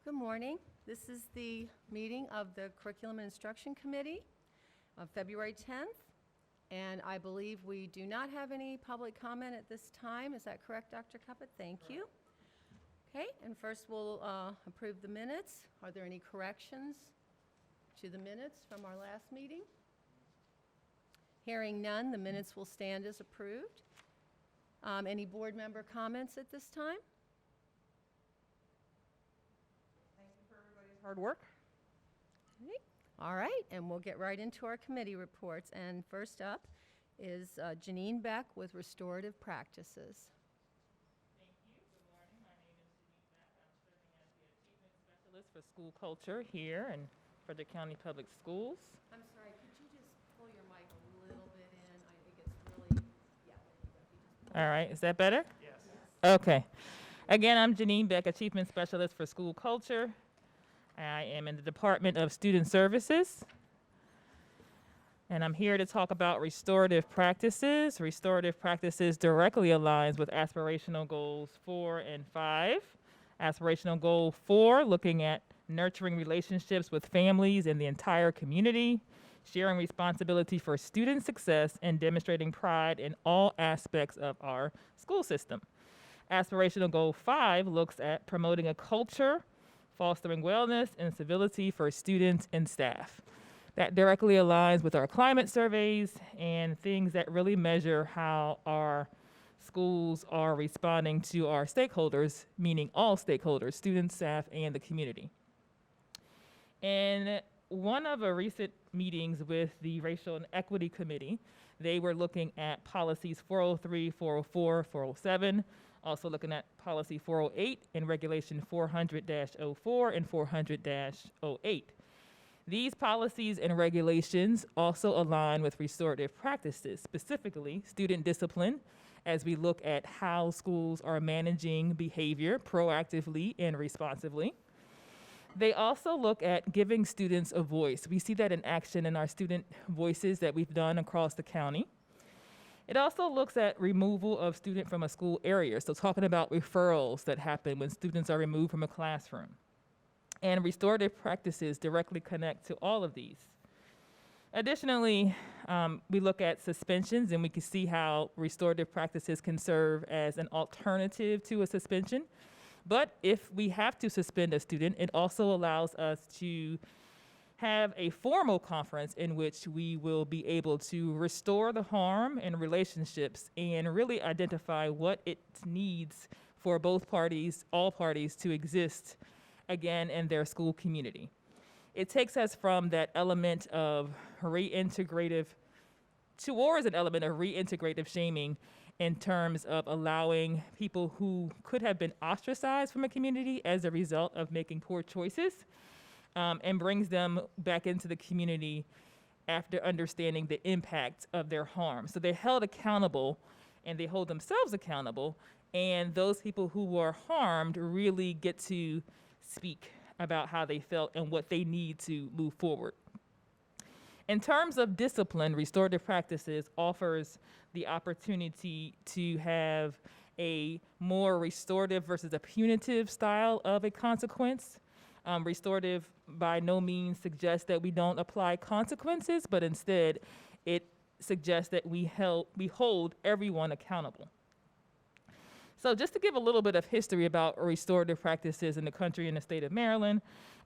Good morning. This is the meeting of the Curriculum and Instruction Committee of February 10th, and I believe we do not have any public comment at this time. Is that correct, Dr. Cuppett? Thank you. Okay, and first we'll approve the minutes. Are there any corrections to the minutes from our last meeting? Hearing none, the minutes will stand as approved. Any board member comments at this time? Hard work. Okay. All right, and we'll get right into our committee reports. And first up is Janine Beck with Restorative Practices. Thank you. Good morning. My name is Janine Beck. I'm serving as the Achievement Specialist for School Culture here in Frederick County Public Schools. I'm sorry, could you just pull your mic a little bit in? I think it's really, yeah, there you go. You just pull All right, is that better? Yes. Okay. Again, I'm Janine Beck, Achievement Specialist for School Culture. I am in the Department of Student Services, and I'm here to talk about restorative practices. Restorative practices directly aligns with Aspirational Goals 4 and 5. Aspirational Goal 4, looking at nurturing relationships with families and the entire community, sharing responsibility for student success, and demonstrating pride in all aspects of our school system. Aspirational Goal 5 looks at promoting a culture fostering wellness and civility for students and staff. That directly aligns with our climate surveys and things that really measure how our schools are responding to our stakeholders, meaning all stakeholders, students, staff, and the community. In one of our recent meetings with the Racial and Equity Committee, they were looking at policies 403, 404, 407, also looking at policy 408 and regulation 400-04 and 400-08. These policies and regulations also align with restorative practices, specifically student discipline, as we look at how schools are managing behavior proactively and responsively. They also look at giving students a voice. We see that in action in our student voices that we've done across the county. It also looks at removal of student from a school area, so talking about referrals that happen when students are removed from a classroom. And restorative practices directly connect to all of these. Additionally, we look at suspensions, and we can see how restorative practices can serve as an alternative to a suspension. But if we have to suspend a student, it also allows us to have a formal conference in which we will be able to restore the harm in relationships and really identify what it needs for both parties, all parties, to exist again in their school community. It takes us from that element of reintegrative towards an element of reintegrative shaming in terms of allowing people who could have been ostracized from a community as a result of making poor choices, and brings them back into the community after understanding the impact of their harm. So they're held accountable, and they hold themselves accountable, and those people who were harmed really get to speak about how they felt and what they need to move forward. In terms of discipline, restorative practices offers the opportunity to have a more restorative versus a punitive style of a consequence. Restorative by no means suggests that we don't apply consequences, but instead it suggests that we hold everyone accountable. So just to give a little bit of history about restorative practices in the country and the state of Maryland,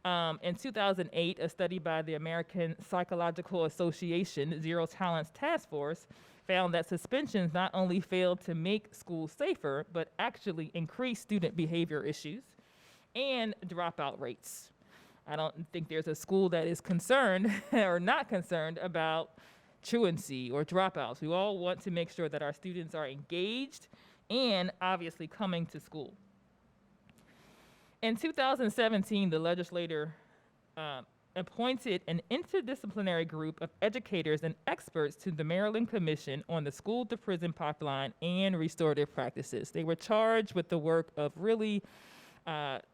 in 2008, a study by the American Psychological Association Zero Tolerance Task Force found that suspensions not only failed to make schools safer, but actually increased student behavior issues and dropout rates. I don't think there's a school that is concerned or not concerned about truancy or dropouts. We all want to make sure that our students are engaged and obviously coming to school. In 2017, the legislature appointed an interdisciplinary group of educators and experts to the Maryland Commission on the School to Prison Pipeline and Restorative Practices. They were charged with the work of really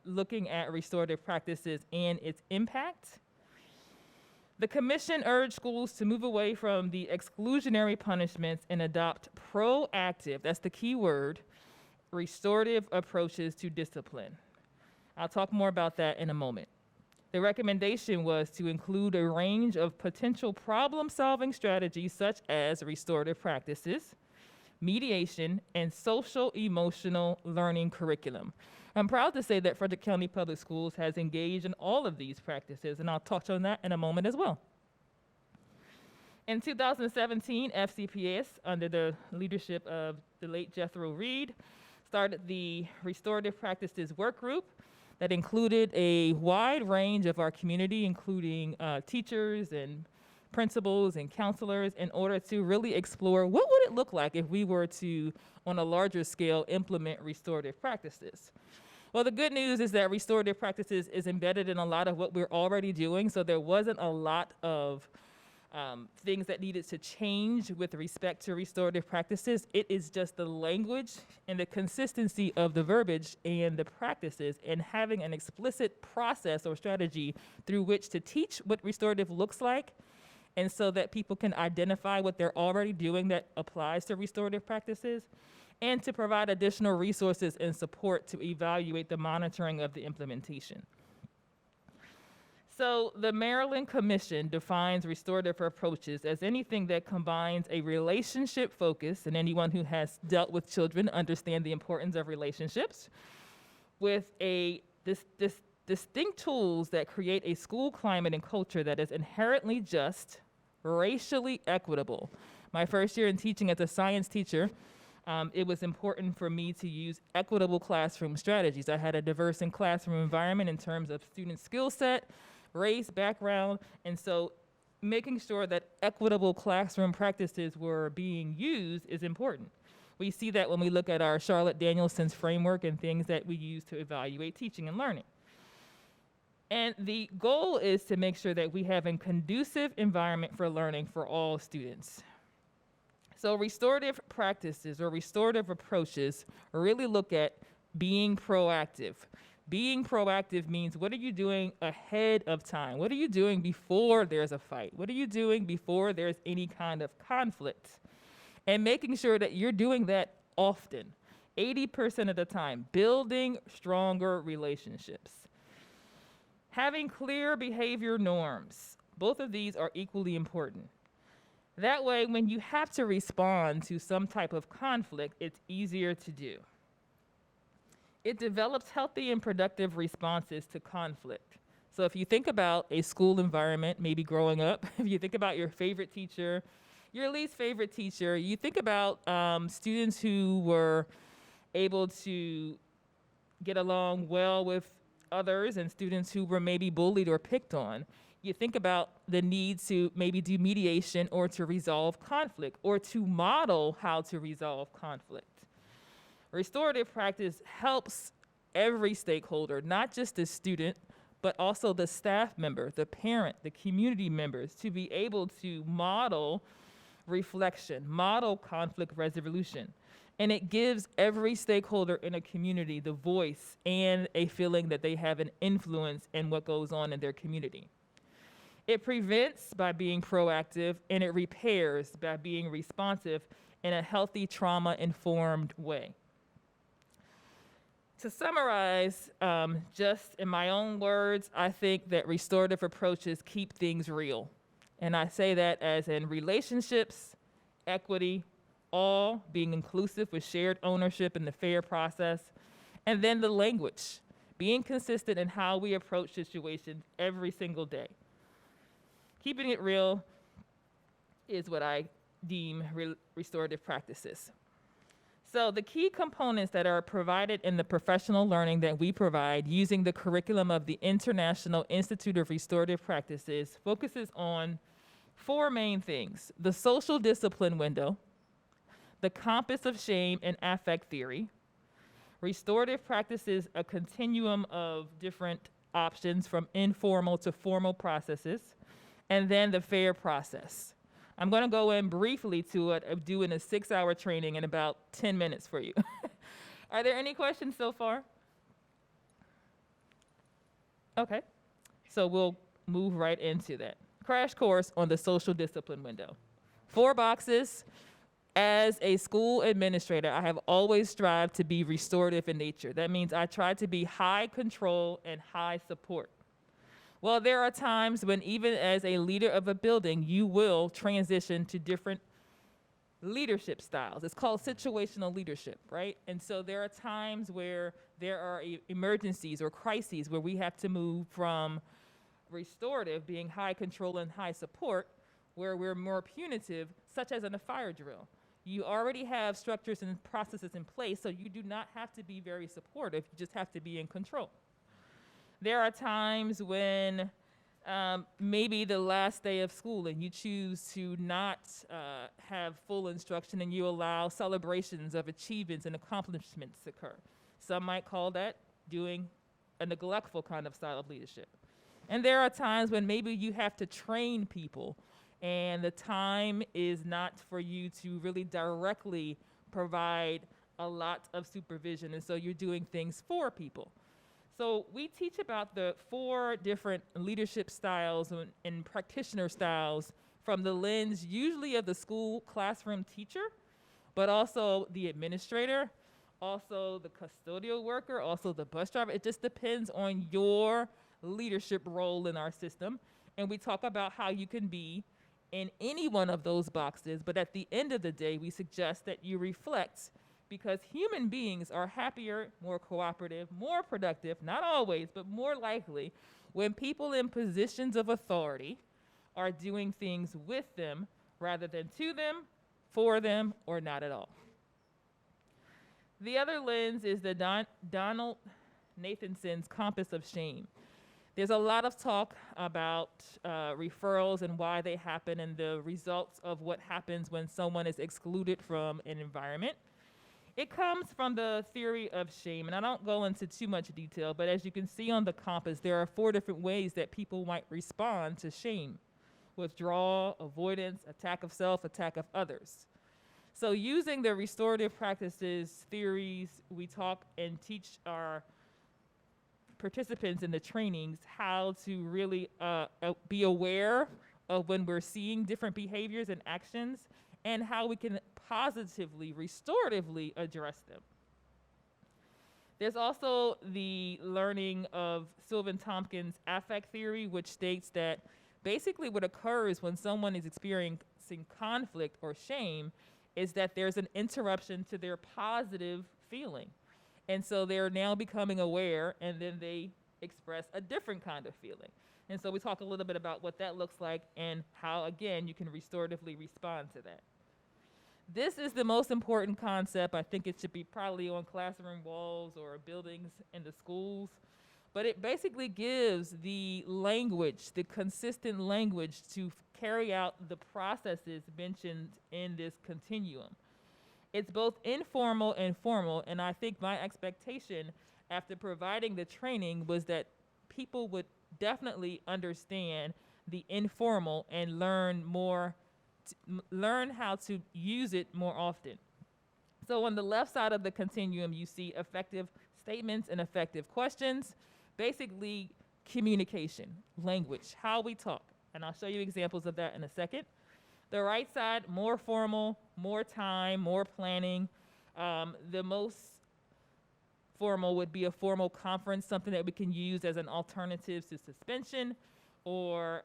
looking at restorative practices and its impact. The commission urged schools to move away from the exclusionary punishments and adopt proactive, that's the key word, restorative approaches to discipline. I'll talk more about that in a moment. The recommendation was to include a range of potential problem-solving strategies such as restorative practices, mediation, and social-emotional learning curriculum. I'm proud to say that Frederick County Public Schools has engaged in all of these practices, and I'll touch on that in a moment as well. In 2017, FCPS, under the leadership of the late Jethro Reed, started the Restorative Practices Work Group that included a wide range of our community, including teachers and principals and counselors, in order to really explore what would it look like if we were to, on a larger scale, implement restorative practices. Well, the good news is that restorative practices is embedded in a lot of what we're already doing, so there wasn't a lot of things that needed to change with respect to restorative practices. It is just the language and the consistency of the verbiage and the practices, and having an explicit process or strategy through which to teach what restorative looks like, and so that people can identify what they're already doing that applies to restorative practices, and to provide additional resources and support to evaluate the monitoring of the implementation. So the Maryland Commission defines restorative approaches as anything that combines a relationship focus, and anyone who has dealt with children understand the importance of relationships, with distinct tools that create a school climate and culture that is inherently just, racially equitable. My first year in teaching as a science teacher, it was important for me to use equitable classroom strategies. I had a diverse in classroom environment in terms of student skill set, race, background, and so making sure that equitable classroom practices were being used is important. We see that when we look at our Charlotte Danielson's framework and things that we use to evaluate teaching and learning. And the goal is to make sure that we have a conducive environment for learning for all students. So restorative practices or restorative approaches really look at being proactive. Being proactive means, what are you doing ahead of time? What are you doing before there's a fight? What are you doing before there's any kind of conflict? And making sure that you're doing that often, 80% of the time, building stronger relationships. Having clear behavior norms. Both of these are equally important. That way, when you have to respond to some type of conflict, it's easier to do. It develops healthy and productive responses to conflict. So if you think about a school environment, maybe growing up, if you think about your favorite teacher, your least favorite teacher, you think about students who were able to get along well with others and students who were maybe bullied or picked on. You think about the need to maybe do mediation or to resolve conflict or to model how to resolve conflict. Restorative practice helps every stakeholder, not just the student, but also the staff member, the parent, the community members, to be able to model reflection, model conflict resolution. And it gives every stakeholder in a community the voice and a feeling that they have an influence in what goes on in their community. It prevents by being proactive, and it repairs by being responsive in a healthy, trauma-informed way. To summarize, just in my own words, I think that restorative approaches keep things real. And I say that as in relationships, equity, all being inclusive with shared ownership in the fair process, and then the language, being consistent in how we approach situations every single day. Keeping it real is what I deem restorative practices. So the key components that are provided in the professional learning that we provide using the curriculum of the International Institute of Restorative Practices focuses on 4 main things: the social discipline window, the compass of shame and affect theory, restorative practices, a continuum of different options from informal to formal processes, and then the fair process. I'm going to go in briefly to it, of doing a 6-hour training in about 10 minutes for you. Are there any questions so far? Okay, so we'll move right into that. Crash course on the social discipline window. 4 boxes. As a school administrator, I have always strived to be restorative in nature. That means I try to be high control and high support. Well, there are times when even as a leader of a building, you will transition to different leadership styles. It's called situational leadership, right? And so there are times where there are emergencies or crises where we have to move from restorative, being high control and high support, where we're more punitive, such as in a fire drill. You already have structures and processes in place, so you do not have to be very supportive, you just have to be in control. There are times when maybe the last day of school and you choose to not have full instruction and you allow celebrations of achievements and accomplishments to occur. Some might call that doing a neglectful kind of style of leadership. And there are times when maybe you have to train people and the time is not for you to really directly provide a lot of supervision, and so you're doing things for people. So we teach about the 4 different leadership styles and practitioner styles from the lens usually of the school classroom teacher, but also the administrator, also the custodial worker, also the bus driver. It just depends on your leadership role in our system. And we talk about how you can be in any one of those boxes, but at the end of the day, we suggest that you reflect, because human beings are happier, more cooperative, more productive, not always, but more likely, when people in positions of authority are doing things with them rather than to them, for them, or not at all. The other lens is the Donald Nathanson's compass of shame. There's a lot of talk about referrals and why they happen and the results of what happens when someone is excluded from an environment. It comes from the theory of shame, and I don't go into too much detail, but as you can see on the compass, there are 4 different ways that people might respond to shame: withdrawal, avoidance, attack of self, attack of others. So using the restorative practices theories, we talk and teach our participants in the trainings how to really be aware of when we're seeing different behaviors and actions and how we can positively, restoratively address them. There's also the learning of Sylvan Tompkins' affect theory, which states that basically what occurs when someone is experiencing conflict or shame is that there's an interruption to their positive feeling. And so they're now becoming aware, and then they express a different kind of feeling. And so we talk a little bit about what that looks like and how, again, you can restoratively respond to that. This is the most important concept. I think it should be probably on classroom walls or buildings in the schools. But it basically gives the language, the consistent language to carry out the processes mentioned in this continuum. It's both informal and formal, and I think my expectation after providing the training was that people would definitely understand the informal and learn how to use it more often. So on the left side of the continuum, you see effective statements and effective questions, basically communication, language, how we talk, and I'll show you examples of that in a second. The right side, more formal, more time, more planning. The most formal would be a formal conference, something that we can use as an alternative to suspension or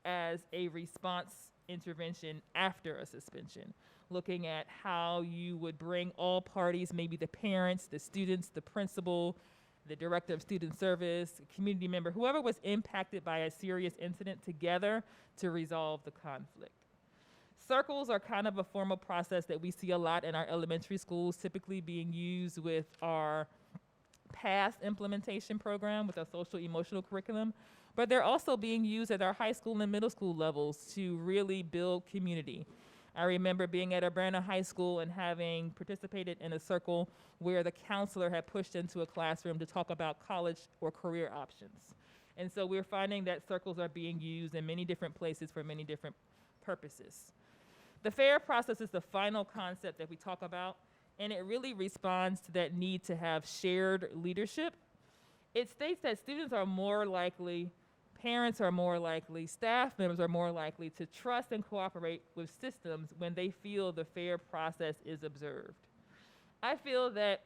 as a response intervention after a suspension, looking at how you would bring all parties, maybe the parents, the students, the principal, the director of student service, community member, whoever was impacted by a serious incident together to resolve the conflict. Circles are kind of a formal process that we see a lot in our elementary schools, typically being used with our past implementation program with our social emotional curriculum, but they're also being used at our high school and middle school levels to really build community. I remember being at Urbana High School and having participated in a circle where the counselor had pushed into a classroom to talk about college or career options. And so we're finding that circles are being used in many different places for many different purposes. The FAIR process is the final concept that we talk about, and it really responds to that need to have shared leadership. It states that students are more likely, Parents are more likely, staff members are more likely to trust and cooperate with systems when they feel the fair process is observed. I feel that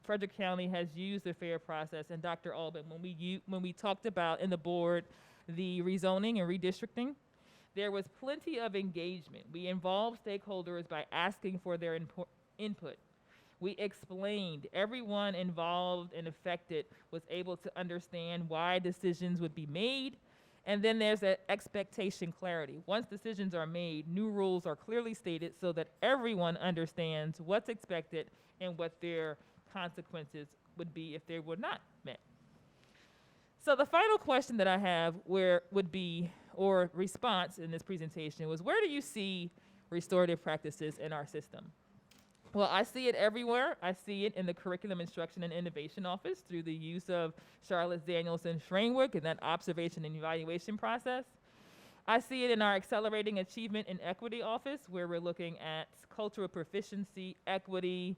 Frederick County has used the fair process, and Dr. Albin, when we talked about in the board the rezoning and redistricting, there was plenty of engagement. We involved stakeholders by asking for their input. We explained. Everyone involved and affected was able to understand why decisions would be made. And then there's that expectation clarity. Once decisions are made, new rules are clearly stated so that everyone understands what's expected and what their consequences would be if they were not met. So the final question that I have or response in this presentation was, where do you see restorative practices in our system? Well, I see it everywhere. I see it in the Curriculum Instruction and Innovation Office through the use of Charlotte Danielson's framework and that observation and evaluation process. I see it in our Accelerating Achievement and Equity Office, where we're looking at cultural proficiency, equity,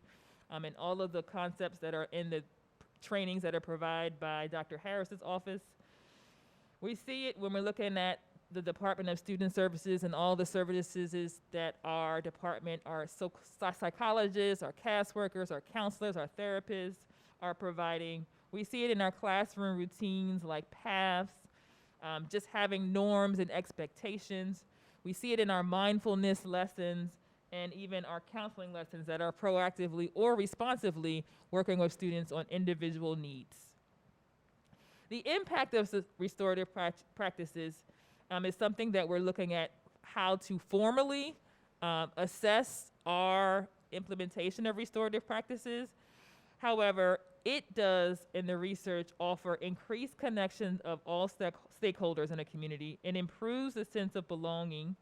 and all of the concepts that are in the trainings that are provided by Dr. Harris's office. We see it when we're looking at the Department of Student Services and all the services that our department, our psychologists, our CAS workers, our counselors, our therapists are providing. We see it in our classroom routines like paths, just having norms and expectations. We see it in our mindfulness lessons and even our counseling lessons that are proactively or responsively working with students on individual needs. The impact of restorative practices is something that we're looking at how to formally assess our implementation of restorative practices. However, it does, in the research, offer increased connections of all stakeholders in a community and improves the sense of belonging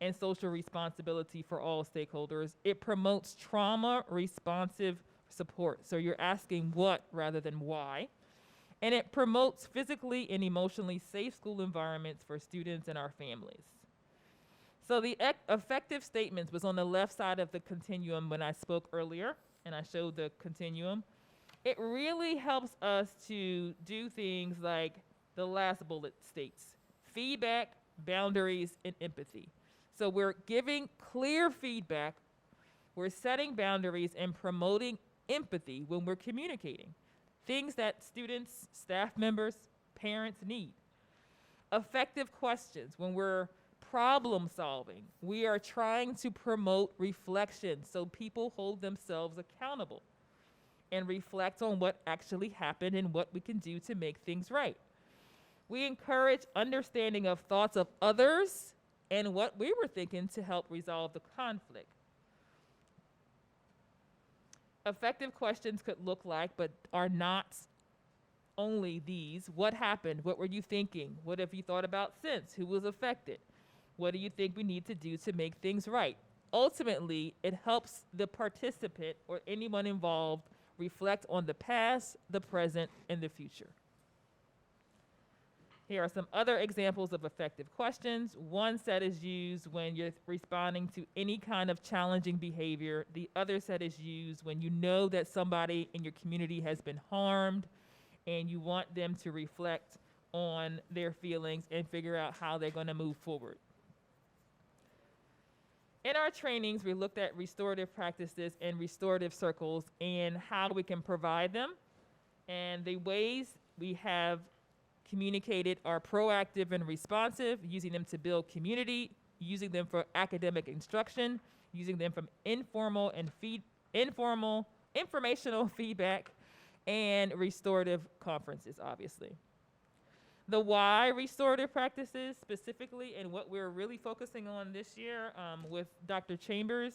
and social responsibility for all stakeholders. It promotes trauma-responsive support. So you're asking what rather than why. And it promotes physically and emotionally safe school environments for students and our families. So the effective statements was on the left side of the continuum when I spoke earlier, and I showed the continuum. It really helps us to do things like the last bullet states: feedback, boundaries, and empathy. So we're giving clear feedback, we're setting boundaries, and promoting empathy when we're communicating. Things that students, staff members, parents need. Effective questions. When we're problem solving, we are trying to promote reflection so people hold themselves accountable and reflect on what actually happened and what we can do to make things right. We encourage understanding of thoughts of others and what we were thinking to help resolve the conflict. Effective questions could look like, but are not only these: what happened? What were you thinking? What have you thought about since? Who was affected? What do you think we need to do to make things right? Ultimately, it helps the participant or anyone involved reflect on the past, the present, and the future. Here are some other examples of effective questions. One set is used when you're responding to any kind of challenging behavior. The other set is used when you know that somebody in your community has been harmed and you want them to reflect on their feelings and figure out how they're going to move forward. In our trainings, we looked at restorative practices and restorative circles and how we can provide them. And the ways we have communicated are proactive and responsive, using them to build community, using them for academic instruction, using them from informational feedback, and restorative conferences, obviously. The why restorative practices specifically, and what we're really focusing on this year with Dr. Chambers,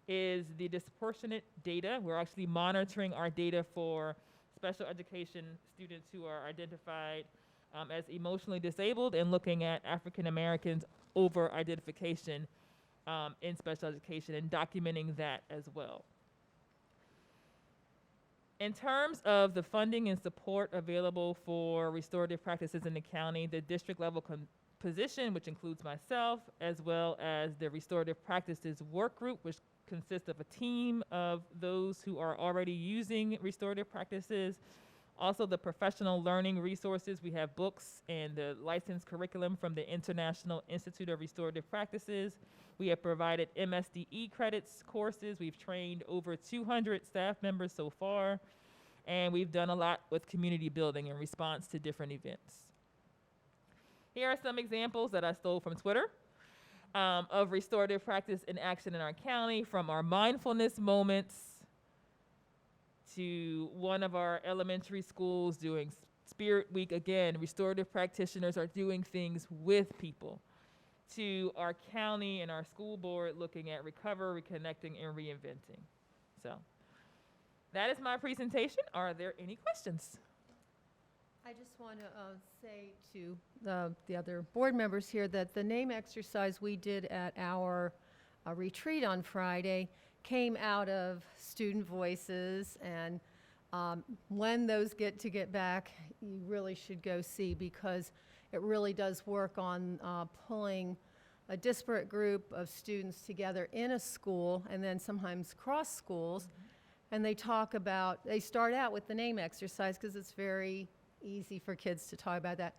is the disproportionate data. We're actually monitoring our data for special education students who are identified as emotionally disabled and looking at African Americans over identification in special education and documenting that as well. In terms of the funding and support available for restorative practices in the county, the district level position, which includes myself, as well as the restorative practices work group, which consists of a team of those who are already using restorative practices, Also, the professional learning resources, we have books and the licensed curriculum from the International Institute of Restorative Practices. We have provided MSDE credits courses. We've trained over 200 staff members so far, and we've done a lot with community building in response to different events. Here are some examples that I stole from Twitter of restorative practice in action in our county, from our mindfulness moments to one of our elementary schools doing Spirit Week. Again, restorative practitioners are doing things with people, to our county and our school board looking at recovery, reconnecting, and reinventing. So that is my presentation. Are there any questions? I just want to say to the other board members here that the name exercise we did at our retreat on Friday came out of student voices, and when those get back, you really should go see, because it really does work on pulling a disparate group of students together in a school and then sometimes cross schools. And they start out with the name exercise because it's very easy for kids to talk about that.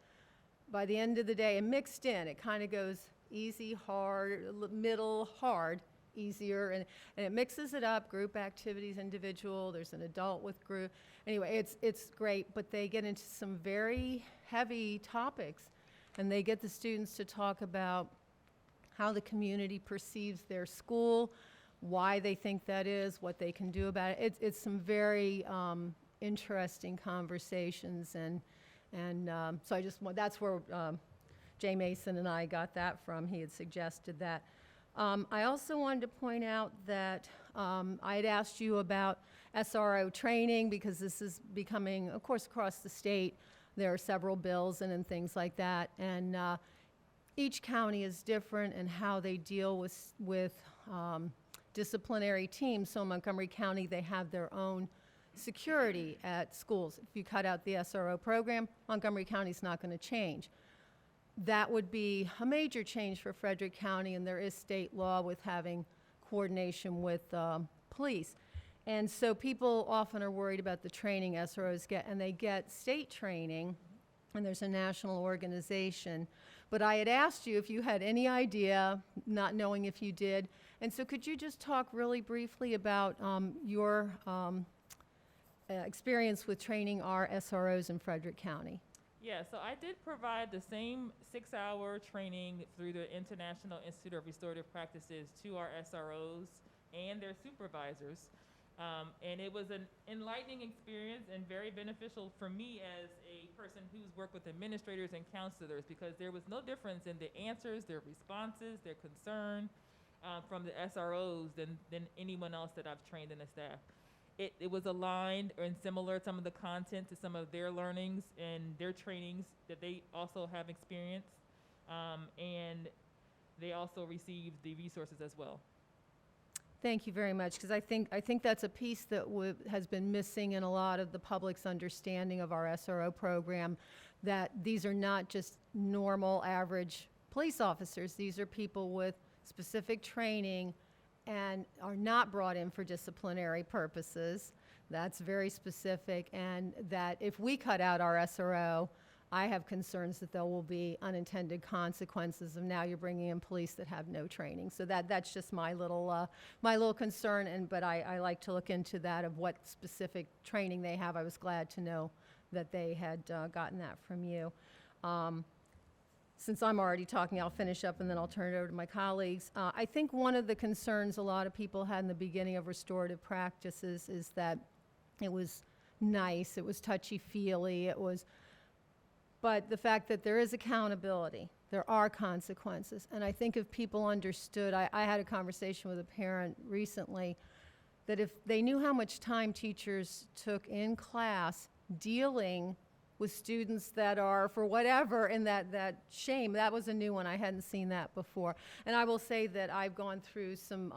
By the end of the day, and mixed in, it kind of goes easy, hard, middle, hard, easier, and it mixes it up, group activities, individual, there's an adult with group. Anyway, it's great, but they get into some very heavy topics, and they get the students to talk about how the community perceives their school, why they think that is, what they can do about it. It's some very interesting conversations, and so that's where Jay Mason and I got that from. He had suggested that. I also wanted to point out that I had asked you about SRO training, because this is becoming, of course, across the state. There are several bills and things like that, and each county is different in how they deal with disciplinary teams. So in Montgomery County, they have their own security at schools. If you cut out the SRO program, Montgomery County's not going to change. That would be a major change for Frederick County, and there is state law with having coordination with police. And so people often are worried about the training SROs get, and they get state training, and there's a national organization. But I had asked you if you had any idea, not knowing if you did. And so could you just talk really briefly about your experience with training our SROs in Frederick County? Yeah, so I did provide the same 6-hour training through the International Institute of Restorative Practices to our SROs and their supervisors. And it was an enlightening experience and very beneficial for me as a person who's worked with administrators and counselors, because there was no difference in the answers, their responses, their concern from the SROs than anyone else that I've trained in the staff. It was aligned and similar, some of the content, to some of their learnings and their trainings that they also have experienced. And they also received the resources as well. Thank you very much, because I think that's a piece that has been missing in a lot of the public's understanding of our SRO program, that these are not just normal, average police officers. These are people with specific training and are not brought in for disciplinary purposes. That's very specific, and that if we cut out our SRO, I have concerns that there will be unintended consequences of now you're bringing in police that have no training. So that's just my little concern, but I like to look into that, of what specific training they have. I was glad to know that they had gotten that from you. Since I'm already talking, I'll finish up and then I'll turn it over to my colleagues. I think one of the concerns a lot of people had in the beginning of restorative practices is that it was nice, it was touchy-feely, but the fact that there is accountability, there are consequences. And I think if people understood, I had a conversation with a parent recently, that if they knew how much time teachers took in class dealing with students that are, for whatever, in that shame, that was a new one. I hadn't seen that before. And I will say that I've gone through some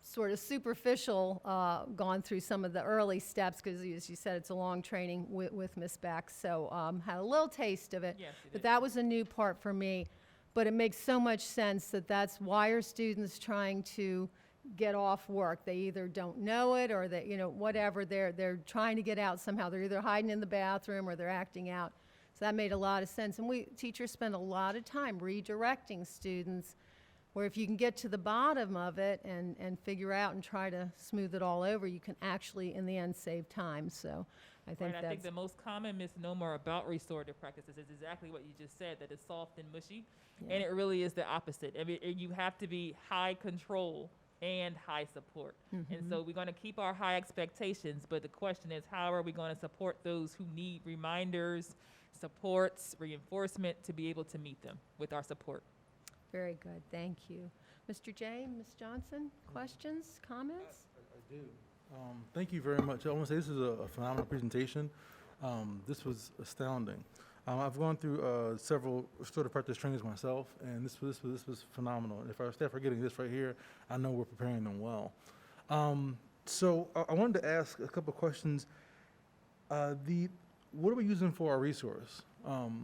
sort of superficial, gone through some of the early steps, because as you said, it's a long training with Ms. Beck, so had a little taste of it. Yes, but that was a new part for me. But it makes so much sense that that's why are students trying to get off work. They either don't know it or that, whatever, they're trying to get out somehow. They're either hiding in the bathroom or they're acting out. So that made a lot of sense. And teachers spend a lot of time redirecting students, where if you can get to the bottom of it and figure out and try to smooth it all over, you can actually, in the end, save time. So I think Right, I think the most common misnomer about restorative practices is exactly what you just said, that it's soft and mushy. Yeah. And it really is the opposite. I mean, you have to be high control and high support. And so we're going to keep our high expectations, but the question is, how are we going to support those who need reminders, supports, reinforcement to be able to meet them with our support? Very good, thank you. Mr. J, Ms. Johnson, questions, comments? I do. Thank you very much. I want to say this is a phenomenal presentation. This was astounding. I've gone through several restorative practice trainings myself, and this was phenomenal. And if our staff are getting this right here, I know we're preparing them well. So I wanted to ask a couple of questions. What are we using for our resource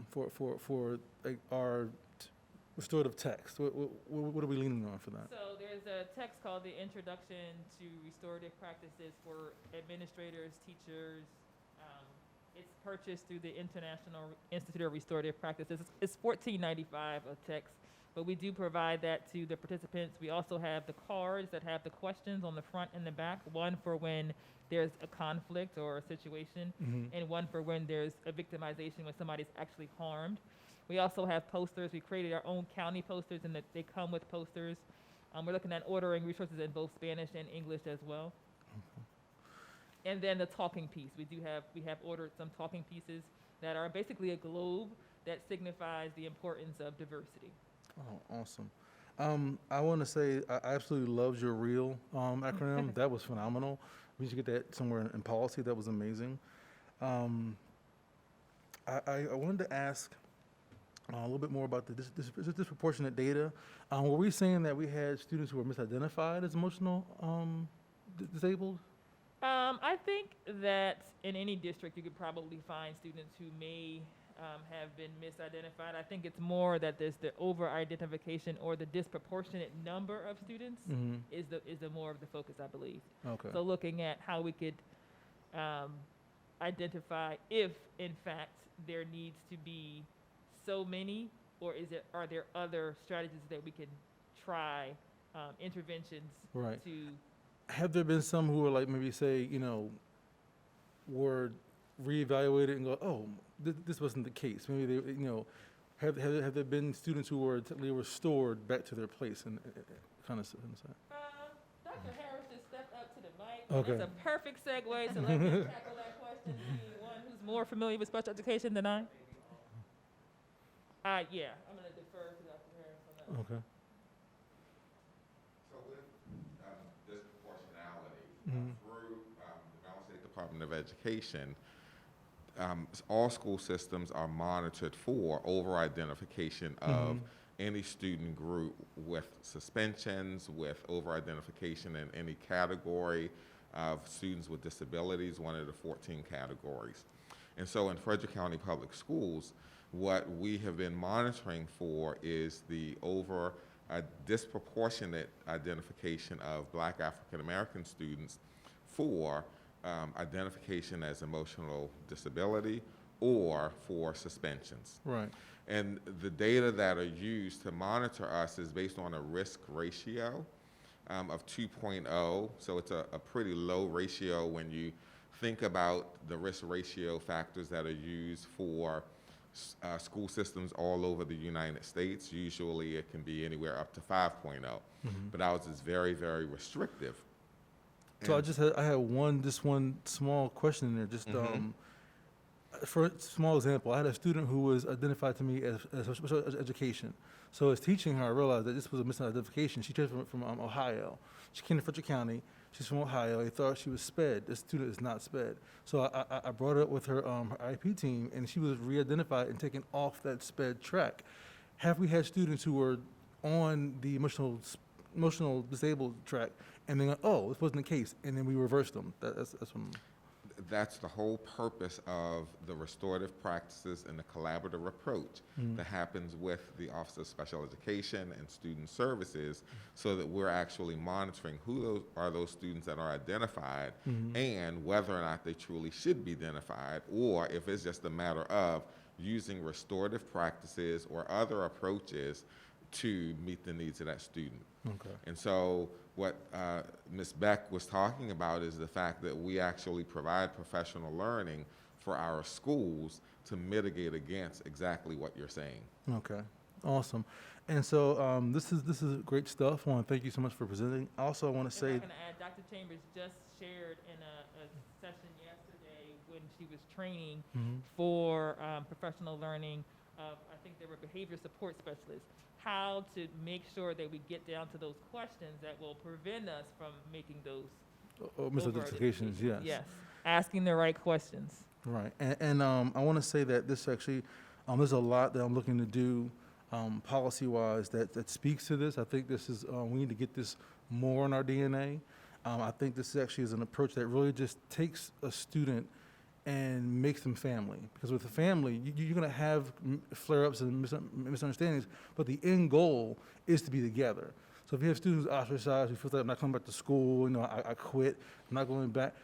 for like, our restorative text? What are we leaning on for that? So there's a text called the Introduction to Restorative Practices for administrators, teachers. It's purchased through the International Institute of Restorative Practices. It's $14.95 a text, but we do provide that to the participants. We also have the cards that have the questions on the front and the back, one for when there's a conflict or a situation, and one for when there's a victimization, when somebody's actually harmed. We also have posters. We created our own county posters, and they come with posters. We're looking at ordering resources in both Spanish and English as well. And then the talking piece. We have ordered some talking pieces that are basically a globe that signifies the importance of diversity. Oh, awesome. I want to say I absolutely loved your REAL acronym. That was phenomenal. We should get that somewhere in policy. That was amazing. I wanted to ask a little bit more about the disproportionate data. Were we saying that we had students who were misidentified as emotional disabled? I think that in any district you could probably find students who may have been misidentified. I think it's more that there's the over-identification or the disproportionate number of students is the more of the focus, I believe. Okay. So looking at how we could identify if, in fact, there needs to be so many, or are there other strategies that we can try, interventions Right. to. Have there been some who were like maybe say, were reevaluated and go, oh, this wasn't the case? Maybe they, have there been students who were technically restored back to their place and kind of something? Dr. Harris just stepped up to the mic. Okay. That's a perfect segue, so let me tackle that question. Anyone who's more familiar with special education than I? Yeah, I'm going to defer to Dr. Harris on that. Okay. So with disproportionality, through the Balanced State Department of Education, all school systems are monitored for over-identification of any student group with suspensions, with over-identification in any category of students with disabilities, one of the 14 categories. And so in Frederick County Public Schools, what we have been monitoring for is the disproportionate identification of Black African American students for identification as emotional disability or for suspensions. Right. And the data that are used to monitor us is based on a risk ratio of 2.0. So it's a pretty low ratio when you think about the risk ratio factors that are used for school systems all over the United States. Usually it can be anywhere up to 5.0, but ours is very, very restrictive. So I had one small question in there, just for a small example. I had a student who was identified to me as special education. So as teaching her, I realized that this was a misidentification. She came from Ohio. She came to Frederick County. She's from Ohio. They thought she was SPED. This student is not SPED. So I brought it up with her IEP team, and she was re-identified and taken off that SPED track. Have we had students who were on the emotional disabled track, and then oh, this wasn't the case, and then we reversed them? That's what that's the whole purpose of the restorative practices and the collaborative approach that happens with the Office of Special Education and Student Services, so that we're actually monitoring who are those students that are identified and whether or not they truly should be identified, or if it's just a matter of using restorative practices or other approaches to meet the needs of that student. Okay. And so what Ms. Beck was talking about is the fact that we actually provide professional learning for our schools to mitigate against exactly what you're saying. Okay, awesome. And so this is great stuff. I want to thank you so much for presenting. Also, I want to If say, I can add, Dr. Chambers just shared in a session yesterday when she was training for professional learning of, I think they were behavior support specialists, how to make sure that we get down to those questions that will prevent us from making those misidentifications, yes. Yes, asking the right questions. Right, and I want to say that this actually, there's a lot that I'm looking to do policy-wise that speaks to this. I think this is, we need to get this more in our DNA. I think this actually is an approach that really just takes a student and makes them family. Because with a family, you're going to have flare-ups and misunderstandings, but the end goal is to be together. So if you have students ostracized, who feel like I'm not coming back to school, I quit, I'm not going back,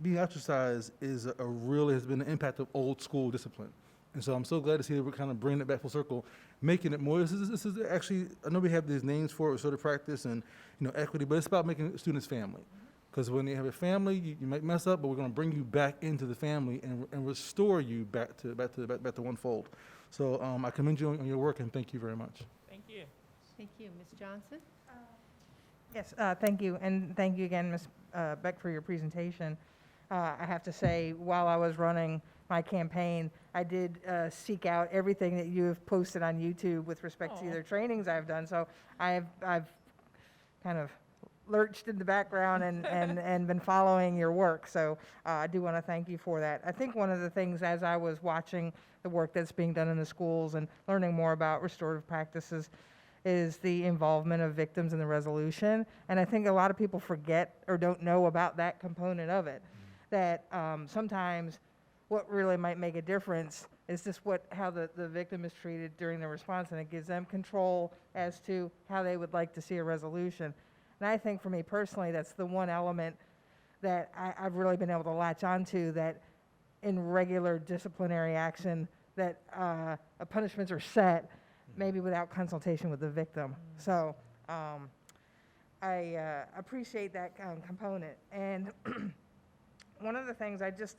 being ostracized has been an impact of old school discipline. And so I'm so glad to see that we're kind of bringing it back full circle, making it more, this is actually, I know we have these names for it, restorative practice and equity, but it's about making students family. Because when you have a family, you might mess up, but we're going to bring you back into the family and restore you back to one fold. So I commend you on your work, and thank you very much. Thank you. Thank you. Ms. Johnson? Yes, thank you, and thank you again, Ms. Beck, for your presentation. I have to say, while I was running my campaign, I did seek out everything that you have posted on YouTube with respect to either trainings I've done. So I've kind of lurched in the background and been following your work. So I do want to thank you for that. I think one of the things, as I was watching the work that's being done in the schools and learning more about restorative practices, is the involvement of victims in the resolution. And I think a lot of people forget or don't know about that component of it, that sometimes what really might make a difference is just how the victim is treated during the response, and it gives them control as to how they would like to see a resolution. And I think for me personally, that's the one element that I've really been able to latch onto, that in regular disciplinary action, that punishments are set, maybe without consultation with the victim. So I appreciate that component. And one of the things I just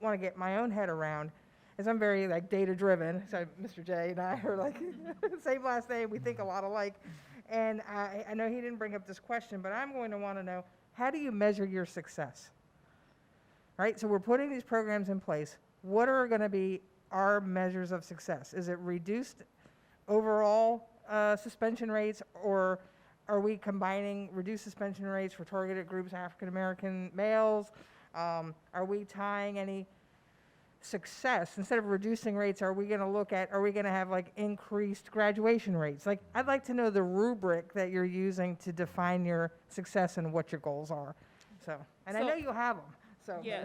want to get my own head around is I'm very data driven. So Mr. J and I are same last name, we think a lot alike. And I know he didn't bring up this question, but I'm going to want to know, how do you measure your success? Right, so we're putting these programs in place. What are going to be our measures of success? Is it reduced overall suspension rates, or are we combining reduced suspension rates for targeted groups, African American males? Are we tying any success, instead of reducing rates, are we going to have increased graduation rates? I'd like to know the rubric that you're using to define your success and what your goals are. So I know you have them.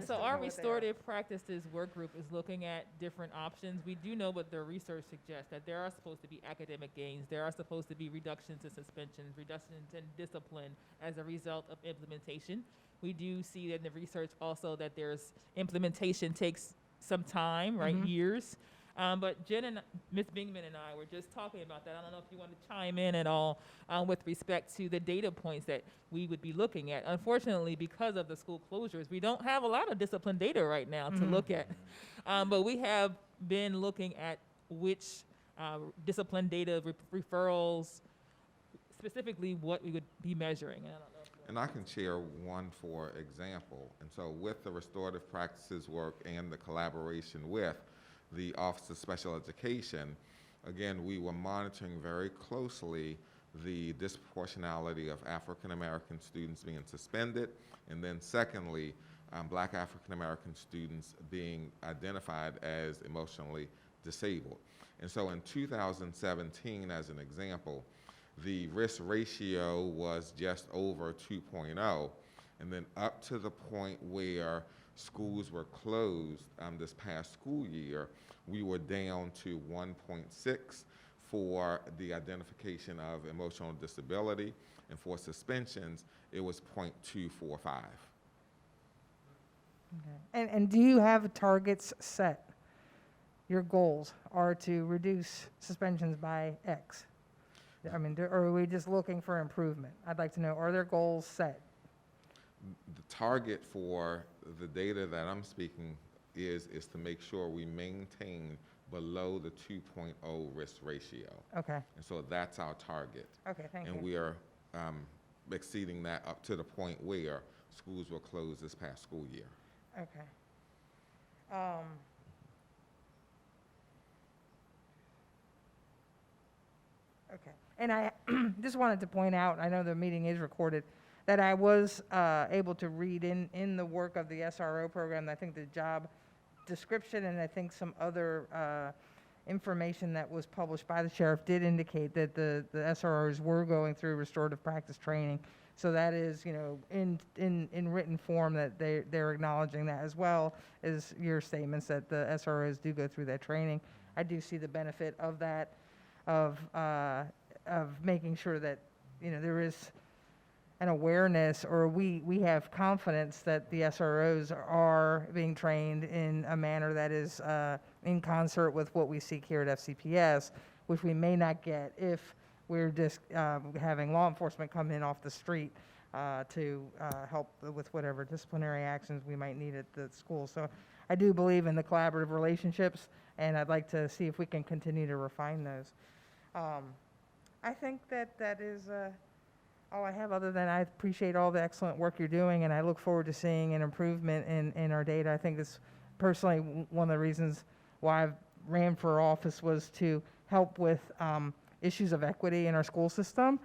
So our restorative practices work group is looking at different options. We do know what the research suggests, that there are supposed to be academic gains, there are supposed to be reductions in suspensions, reductions in discipline as a result of implementation. We do see in the research also that there's implementation takes some time, right, years. But Jen and Ms. Bingman and I were just talking about that. I don't know if you want to chime in at all with respect to the data points that we would be looking at. Unfortunately, because of the school closures, we don't have a lot of discipline data right now to look at. But we have been looking at which discipline data referrals, specifically what we would be measuring. I don't know. And I can share one for example. And so with the restorative practices work and the collaboration with the Office of Special Education, again, we were monitoring very closely the disproportionality of African American students being suspended, and then secondly, Black African American students being identified as emotionally disabled. And so in 2017, as an example, the risk ratio was just over 2.0, and then up to the point where schools were closed this past school year, we were down to 1.6 for the identification of emotional disability, and for suspensions, it was 0.245. Okay. And do you have targets set? Your goals are to reduce suspensions by X. I mean, or are we just looking for improvement? I'd like to know, are there goals set? The target for the data that I'm speaking is to make sure we maintain below the 2.0 risk ratio. Okay, And so that's our target. okay, thank And you. we are exceeding that up to the point where schools were closed this past school year. Okay. Okay, and I just wanted to point out, I know the meeting is recorded, that I was able to read in the work of the SRO program, I think the job description and I think some other information that was published by the sheriff did indicate that the SROs were going through restorative practice training. So that is, you know, in written form that they're acknowledging that, as well as your statements that the SROs do go through that training. I do see the benefit of that, of making sure that, you know, there is an awareness, or we have confidence that the SROs are being trained in a manner that is in concert with what we seek here at FCPS, which we may not get if we're just having law enforcement come in off the street to help with whatever disciplinary actions we might need at the school. So I do believe in the collaborative relationships, and I'd like to see if we can continue to refine those. I think that is all I have, other than I appreciate all the excellent work you're doing, and I look forward to seeing an improvement in our data. I think it's personally one of the reasons why I ran for office was to help with issues of equity in our school system.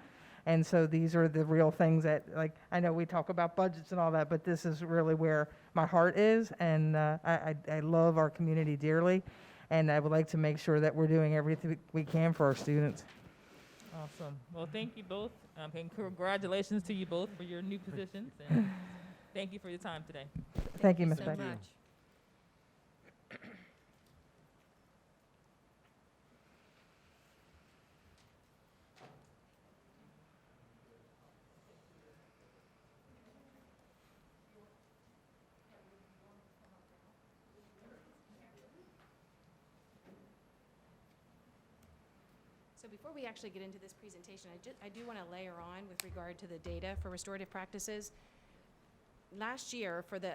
And so these are the real things that, like, I know we talk about budgets and all that, but this is really where my heart is, and I love our community dearly, and I would like to make sure that we're doing everything we can for our students. Awesome. Well, thank you both. And congratulations to you both for your new positions. And thank you for your time today. Thank you, Ms. so Beck. much. So before we actually get into this presentation, I do want to layer on with regard to the data for restorative practices. Last year, for the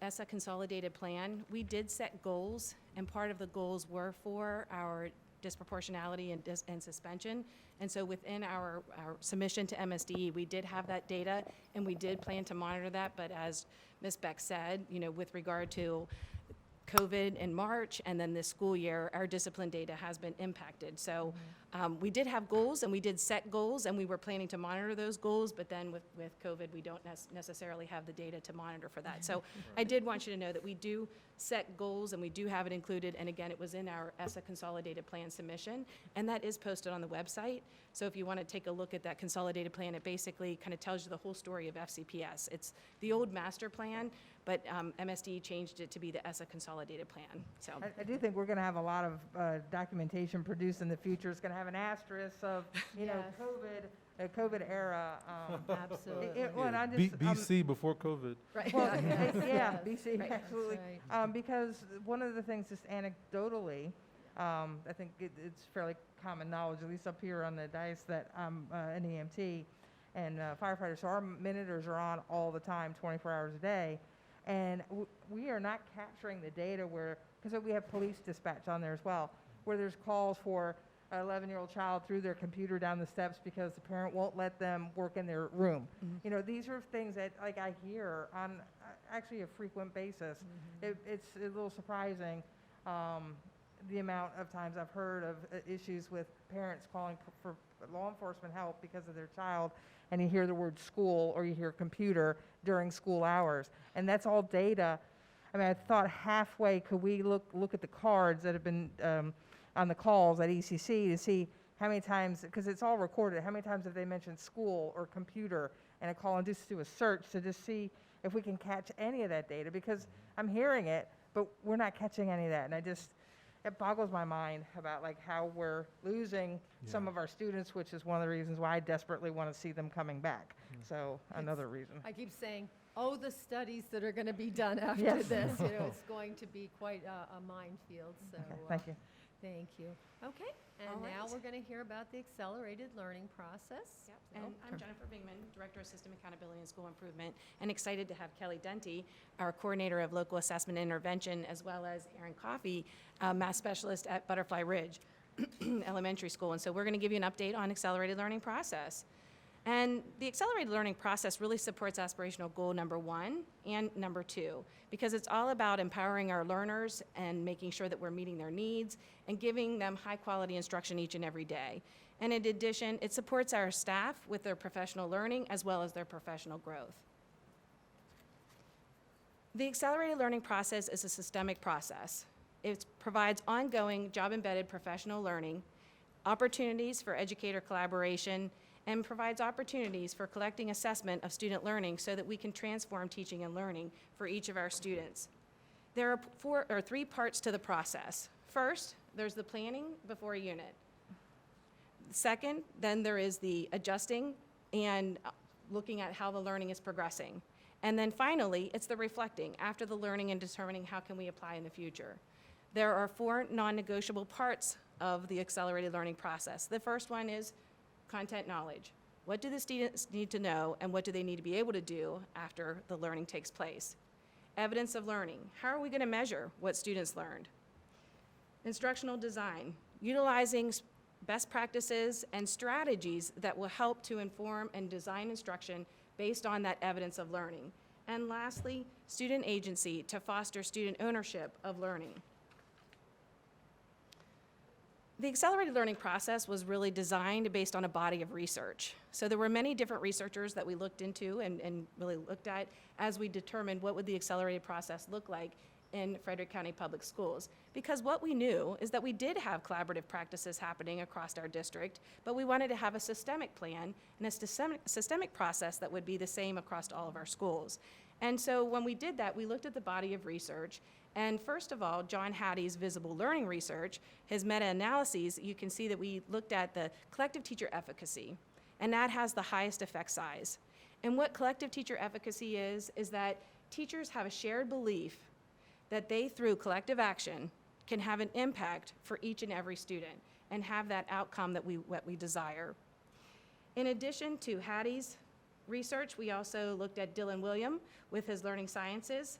ESSA consolidated plan, we did set goals, and part of the goals were for our disproportionality and suspension. And so within our submission to MSDE, we did have that data, and we did plan to monitor that. But as Ms. Beck said, you know, with regard to COVID in March and then this school year, our discipline data has been impacted. So we did have goals, and we did set goals, and we were planning to monitor those goals, but then with COVID, we don't necessarily have the data to monitor for that. So I did want you to know that we do set goals, and we do have it included, and again, it was in our ESSA consolidated plan submission, and that is posted on the website. So if you want to take a look at that consolidated plan, it basically kind of tells you the whole story of FCPS. It's the old master plan, but MSD changed it to be the ESSA consolidated plan. So I do think we're going to have a lot of documentation produced in the future. It's going to have an asterisk of, you know, Yes. COVID era. Absolutely. Well, and I just, BC before COVID. Right. well, yeah, BC, Right. absolutely. Right. Because one of the things, just anecdotally, I think it's fairly common knowledge, at least up here on the dais, that I'm an EMT and firefighter, so our minutors are on all the time, 24 hours a day. And we are not capturing the data where, because we have police dispatch on there as well, where there's calls for an 11-year-old child threw their computer down the steps because the parent won't let them work in their room. You know, these are things that, like, I hear on actually a frequent basis. It's a little surprising, the amount of times I've heard of issues with parents calling for law enforcement help because of their child, and you hear the word school or you hear computer during school hours. And that's all data. I mean, I thought halfway, could we look at the cards that have been on the calls at ECC to see how many times, because it's all recorded, how many times have they mentioned school or computer in a call, and just do a search to just see if we can catch any of that data, because I'm hearing it, but we're not catching any of that. And it boggles my mind about like how we're losing some Yeah. of our students, which is one of the reasons why I desperately want to see them coming back. So another reason. I keep saying, oh, the studies that are going to be done after Yes. this. You know, it's going to be quite a minefield, so. Okay, thank you. Thank you. Okay, and All now right. we're going to hear about the accelerated learning process. Yep, So, and I'm Jennifer Bingman, Director of System Accountability and School Improvement, and excited to have Kelly Denty, our Coordinator of Local Assessment and Intervention, as well as Aaron Coffey, Math Specialist at Butterfly Ridge Elementary School. And so we're going to give you an update on accelerated learning process. And the accelerated learning process really supports aspirational goal number 1 and number 2, because it's all about empowering our learners and making sure that we're meeting their needs and giving them high-quality instruction each and every day. And in addition, it supports our staff with their professional learning as well as their professional growth. The accelerated learning process is a systemic process. It provides ongoing job-embedded professional learning, opportunities for educator collaboration, and provides opportunities for collecting assessment of student learning so that we can transform teaching and learning for each of our students. There are 3 parts to the process. First, there's the planning before a unit. Second, then there is the adjusting and looking at how the learning is progressing. And then finally, it's the reflecting after the learning and determining how can we apply in the future. There are 4 non-negotiable parts of the accelerated learning process. The first one is content knowledge. What do the students need to know and what do they need to be able to do after the learning takes place? Evidence of learning. How are we going to measure what students learned? Instructional design. Utilizing best practices and strategies that will help to inform and design instruction based on that evidence of learning. And lastly, student agency to foster student ownership of learning. The accelerated learning process was really designed based on a body of research. So there were many different researchers that we looked into and really looked at as we determined what would the accelerated process look like in Frederick County Public Schools. Because what we knew is that we did have collaborative practices happening across our district, but we wanted to have a systemic plan and a systemic process that would be the same across all of our schools. And so when we did that, we looked at the body of research. And first of all, John Hattie's visible learning research, his meta-analyses, you can see that we looked at the collective teacher efficacy, and that has the highest effect size. And what collective teacher efficacy is that teachers have a shared belief that they, through collective action, can have an impact for each and every student and have that outcome that we desire. In addition to Hattie's research, we also looked at Dylan William with his learning sciences,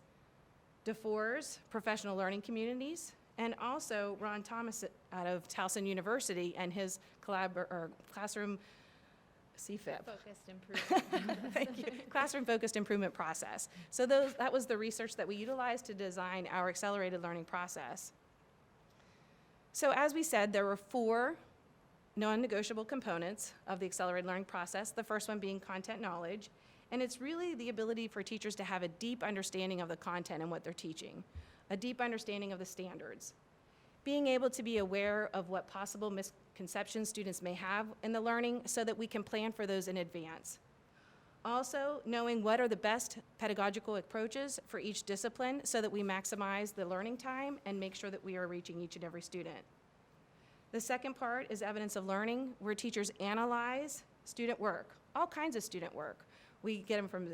DeFore's professional learning communities, and also Ron Thomas out of Towson University and his classroom CFIP. Focused improvement. Thank you. Classroom-focused improvement process. So that was the research that we utilized to design our accelerated learning process. So as we said, there were 4 non-negotiable components of the accelerated learning process, the first one being content knowledge. And it's really the ability for teachers to have a deep understanding of the content and what they're teaching, a deep understanding of the standards, being able to be aware of what possible misconceptions students may have in the learning so that we can plan for those in advance. Also, knowing what are the best pedagogical approaches for each discipline so that we maximize the learning time and make sure that we are reaching each and every student. The second part is evidence of learning, where teachers analyze student work, all kinds of student work. We get them from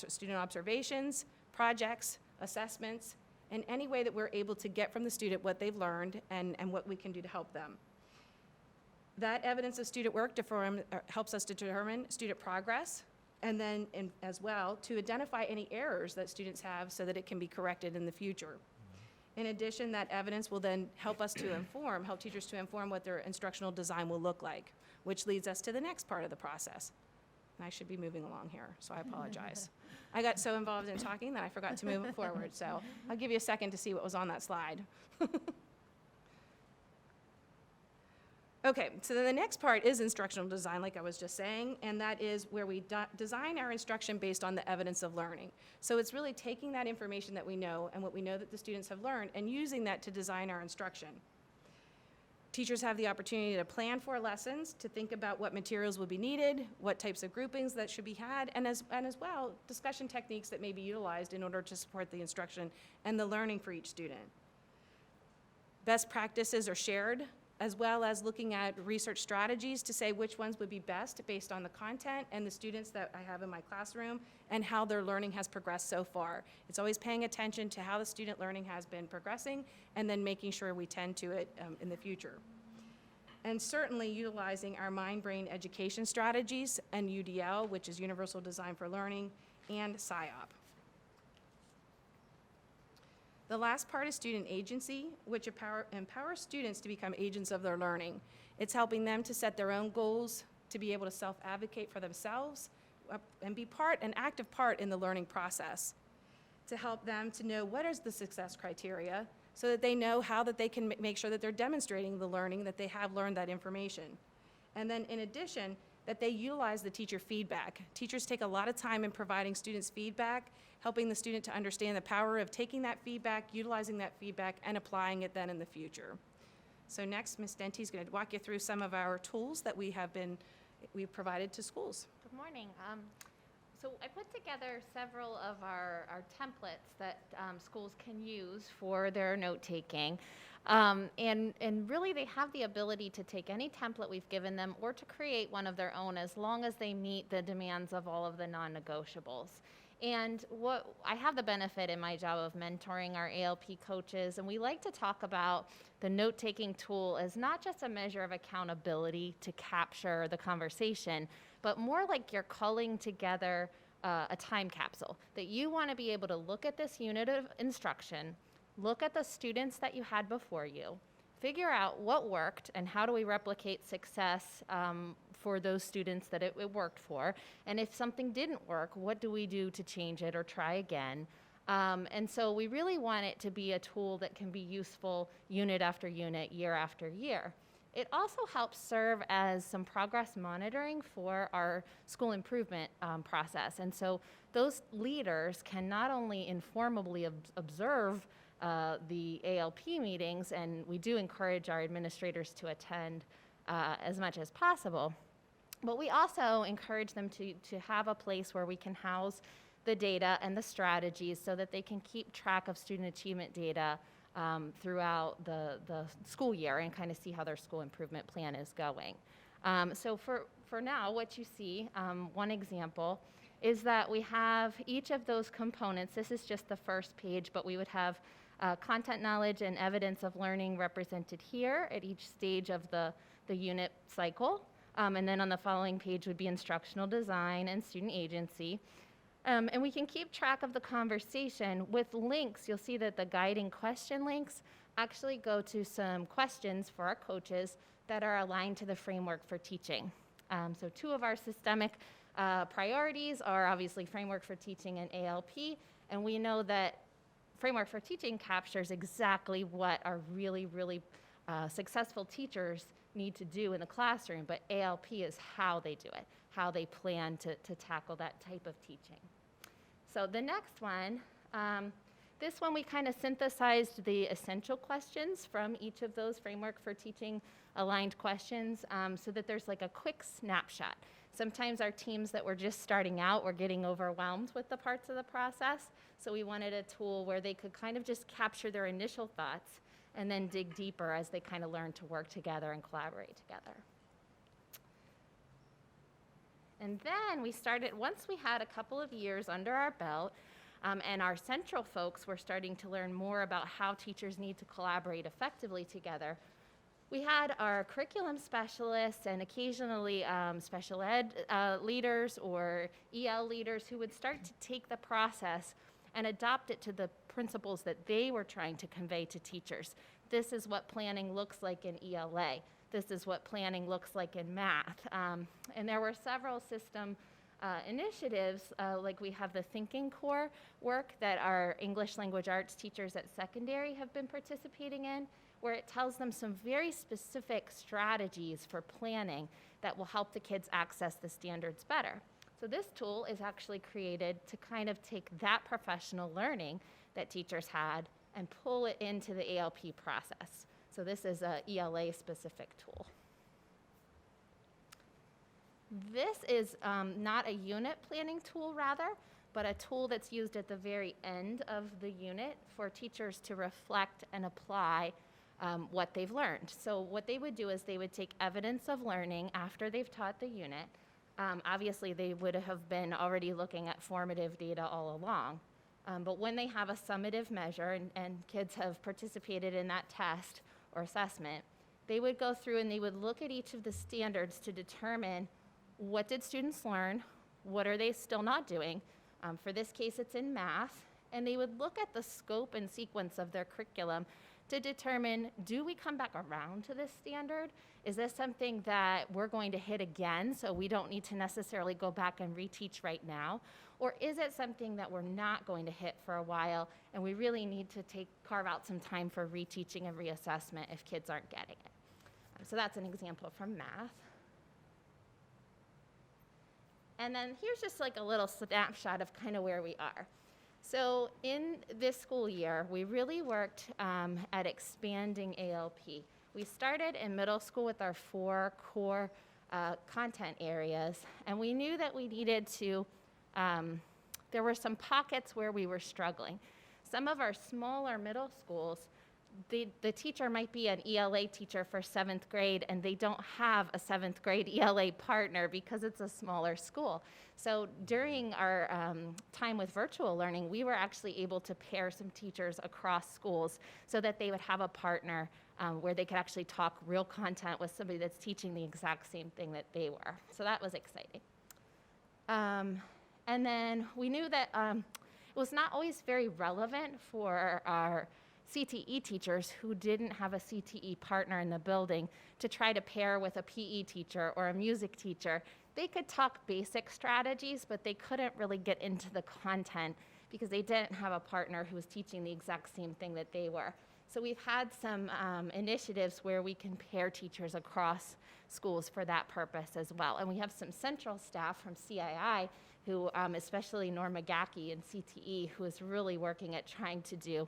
student observations, projects, assessments, and any way that we're able to get from the student what they've learned and what we can do to help them. That evidence of student work helps us determine student progress, and then as well to identify any errors that students have so that it can be corrected in the future. In addition, that evidence will then help us to help teachers to inform what their instructional design will look like, which leads us to the next part of the process. And I should be moving along here, so I apologize. I got so involved in talking that I forgot to move it forward, so I'll give you a second to see what was on that slide. Okay, so then the next part is instructional design, like I was just saying, and that is where we design our instruction based on the evidence of learning. So it's really taking that information that we know and what we know that the students have learned and using that to design our instruction. Teachers have the opportunity to plan for lessons, to think about what materials will be needed, what types of groupings that should be had, and as well, discussion techniques that may be utilized in order to support the instruction and the learning for each student. Best practices are shared, as well as looking at research strategies to say which ones would be best based on the content and the students that I have in my classroom and how their learning has progressed so far. It's always paying attention to how the student learning has been progressing and then making sure we tend to it in the future. And certainly utilizing our mind-brain education strategies and UDL, which is Universal Design for Learning, and SIOP. The last part is student agency, which empowers students to become agents of their learning. It's helping them to set their own goals, to be able to self-advocate for themselves, and be an active part in the learning process, to help them to know what is the success criteria, so that they know how that they can make sure that they're demonstrating the learning, that they have learned that information. And then in addition, that they utilize the teacher feedback. Teachers take a lot of time in providing students feedback, helping the student to understand the power of taking that feedback, utilizing that feedback, and applying it then in the future. So next, Ms. Denty is going to walk you through some of our tools that we've provided to schools. Good morning. So I put together several of our templates that schools can use for their note-taking. And really they have the ability to take any template we've given them or to create one of their own as long as they meet the demands of all of the non-negotiables. And what I have the benefit in my job of mentoring our ALP coaches, and we like to talk about the note-taking tool as not just a measure of accountability to capture the conversation, but more like you're culling together a time capsule, that you want to be able to look at this unit of instruction, look at the students that you had before you, figure out what worked and how do we replicate success for those students that it worked for. And if something didn't work, what do we do to change it or try again? And so we really want it to be a tool that can be useful unit after unit, year after year. It also helps serve as some progress monitoring for our school improvement process. And so those leaders can not only informally observe the ALP meetings, and we do encourage our administrators to attend as much as possible, but we also encourage them to have a place where we can house the data and the strategies so that they can keep track of student achievement data throughout the school year and kind of see how their school improvement plan is going. So for now, what you see, one example, is that we have each of those components. This is just the first page, but we would have content knowledge and evidence of learning represented here at each stage of the unit cycle. And then on the following page would be instructional design and student agency. And we can keep track of the conversation with links. You'll see that the guiding question links actually go to some questions for our coaches that are aligned to the framework for teaching. So two of our systemic priorities are obviously framework for teaching and ALP, and we know that framework for teaching captures exactly what our really successful teachers need to do in the classroom, but ALP is how they do it, how they plan to tackle that type of teaching. So the next one, this one we kind of synthesized the essential questions from each of those framework for teaching aligned questions so that there's like a quick snapshot. Sometimes our teams that were just starting out were getting overwhelmed with the parts of the process, so we wanted a tool where they could kind of just capture their initial thoughts and then dig deeper as they kind of learn to work together and collaborate together. And then we started, once we had a couple of years under our belt, and our central folks were starting to learn more about how teachers need to collaborate effectively together, we had our curriculum specialists and occasionally special ed leaders or EL leaders who would start to take the process and adopt it to the principles that they were trying to convey to teachers. This is what planning looks like in ELA. This is what planning looks like in math. And there were several system initiatives, like we have the Thinking Core work that our English language arts teachers at secondary have been participating in, where it tells them some very specific strategies for planning that will help the kids access the standards better. So this tool is actually created to kind of take that professional learning that teachers had and pull it into the ALP process. So this is a ELA-specific tool. This is not a unit planning tool, rather, but a tool that's used at the very end of the unit for teachers to reflect and apply what they've learned. So what they would do is they would take evidence of learning after they've taught the unit. Obviously, they would have been already looking at formative data all along. But when they have a summative measure and kids have participated in that test or assessment, they would go through and they would look at each of the standards to determine what did students learn, what are they still not doing. For this case, it's in math. And they would look at the scope and sequence of their curriculum to determine, do we come back around to this standard? Is this something that we're going to hit again, so we don't need to necessarily go back and reteach right now? Or is it something that we're not going to hit for a while, and we really need to carve out some time for reteaching and reassessment if kids aren't getting it? So that's an example from math. And then here's just like a little snapshot of kind of where we are. So in this school year, we really worked at expanding ALP. We started in middle school with our 4 core content areas, and we knew that we needed to, there were some pockets where we were struggling. Some of our smaller middle schools, the teacher might be an ELA teacher for 7th grade, and they don't have a 7th grade ELA partner because it's a smaller school. So during our time with virtual learning, we were actually able to pair some teachers across schools so that they would have a partner where they could actually talk real content with somebody that's teaching the exact same thing that they were. So that was exciting. And then we knew that it was not always very relevant for our CTE teachers who didn't have a CTE partner in the building to try to pair with a PE teacher or a music teacher. They could talk basic strategies, but they couldn't really get into the content because they didn't have a partner who was teaching the exact same thing that they were. So we've had some initiatives where we can pair teachers across schools for that purpose as well. And we have some central staff from CII who, especially Norma Gacki in CTE, who is really working at trying to do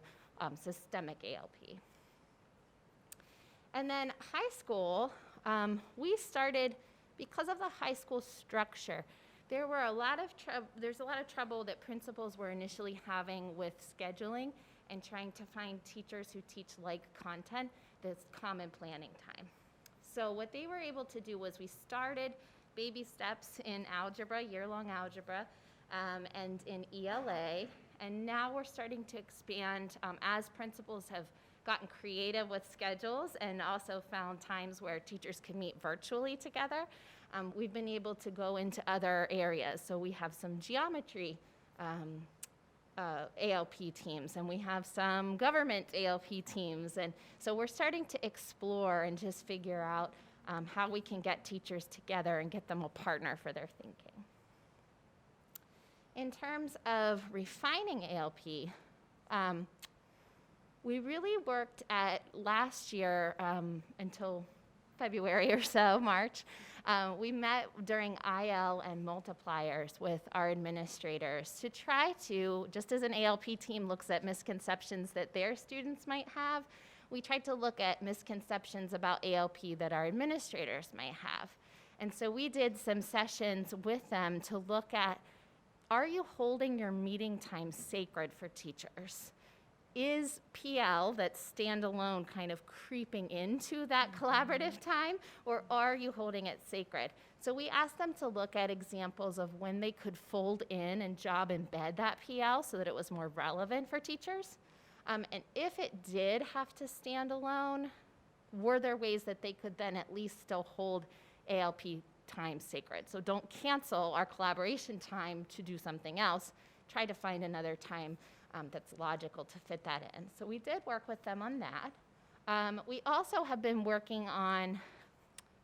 systemic ALP. And then high school, we started, because of the high school structure, there's a lot of trouble that principals were initially having with scheduling and trying to find teachers who teach like content that's common planning time. So what they were able to do was we started baby steps in algebra, year-long algebra, and in ELA. And now we're starting to expand as principals have gotten creative with schedules and also found times where teachers can meet virtually together. We've been able to go into other areas. So we have some geometry ALP teams, and we have some government ALP teams. And so we're starting to explore and just figure out how we can get teachers together and get them a partner for their thinking. In terms of refining ALP, we really worked at last year until February or so, March. We met during IL and multipliers with our administrators to try to, just as an ALP team looks at misconceptions that their students might have, we tried to look at misconceptions about ALP that our administrators might have. And so we did some sessions with them to look at, are you holding your meeting time sacred for teachers? Is PL, that standalone, kind of creeping into that collaborative time, or are you holding it sacred? So we asked them to look at examples of when they could fold in and job embed that PL so that it was more relevant for teachers. And if it did have to stand alone, were there ways that they could then at least still hold ALP time sacred? So don't cancel our collaboration time to do something else. Try to find another time that's logical to fit that in. So we did work with them on that. We also have been working on,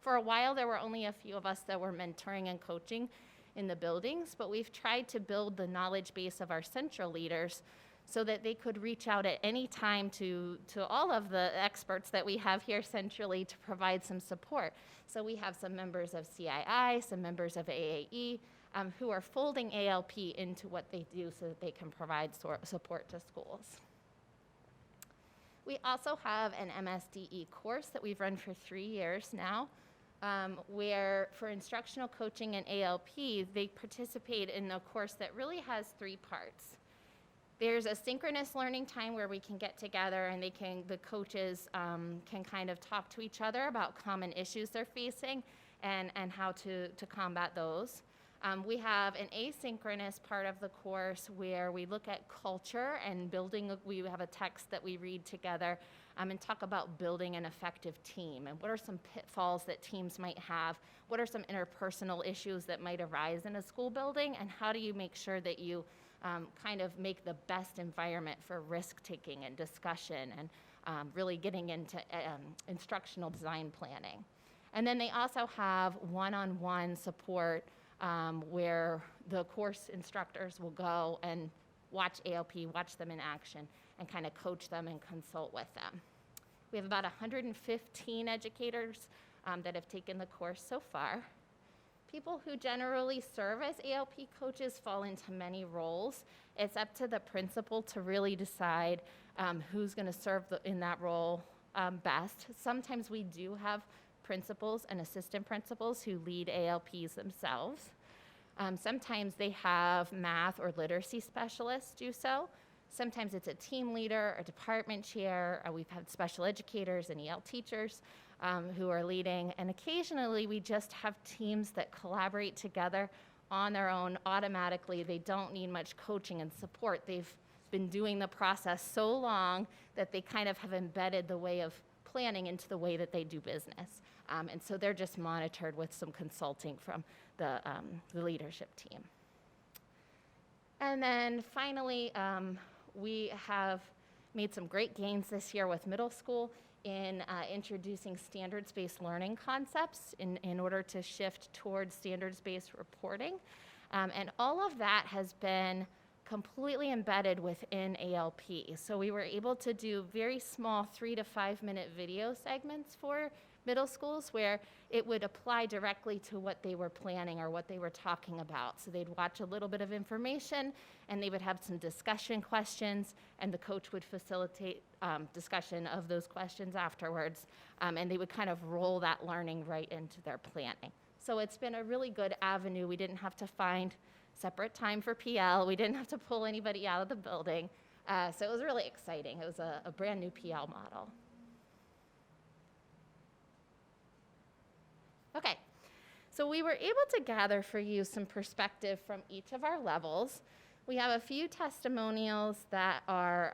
for a while there were only a few of us that were mentoring and coaching in the buildings, but we've tried to build the knowledge base of our central leaders so that they could reach out at any time to all of the experts that we have here centrally to provide some support. So we have some members of CII, some members of AAE, who are folding ALP into what they do so that they can provide support to schools. We also have an MSDE course that we've run for 3 years now, where for instructional coaching and ALP, they participate in a course that really has 3 parts. There's a synchronous learning time where we can get together and the coaches can kind of talk to each other about common issues they're facing and how to combat those. We have an asynchronous part of the course where we look at culture and we have a text that we read together and talk about building an effective team and what are some pitfalls that teams might have, what are some interpersonal issues that might arise in a school building, and how do you make sure that you kind of make the best environment for risk-taking and discussion and really getting into instructional design planning. And then they also have one-on-one support where the course instructors will go and watch ALP, watch them in action, and kind of coach them and consult with them. We have about 115 educators that have taken the course so far. People who generally serve as ALP coaches fall into many roles. It's up to the principal to really decide who's going to serve in that role best. Sometimes we do have principals and assistant principals who lead ALPs themselves. Sometimes they have math or literacy specialists do so. Sometimes it's a team leader, a department chair. We've had special educators and EL teachers who are leading. And occasionally we just have teams that collaborate together on their own automatically. They don't need much coaching and support. They've been doing the process so long that they kind of have embedded the way of planning into the way that they do business. And so they're just monitored with some consulting from the leadership team. And then finally, we have made some great gains this year with middle school in introducing standards-based learning concepts in order to shift towards standards-based reporting. And all of that has been completely embedded within ALP. So we were able to do very small 3 to 5 minute video segments for middle schools where it would apply directly to what they were planning or what they were talking about. So they'd watch a little bit of information and they would have some discussion questions and the coach would facilitate discussion of those questions afterwards. And they would kind of roll that learning right into their planning. So it's been a really good avenue. We didn't have to find separate time for PL. We didn't have to pull anybody out of the building. So it was really exciting. It was a brand new PL model. Okay, so we were able to gather for you some perspective from each of our levels. We have a few testimonials that are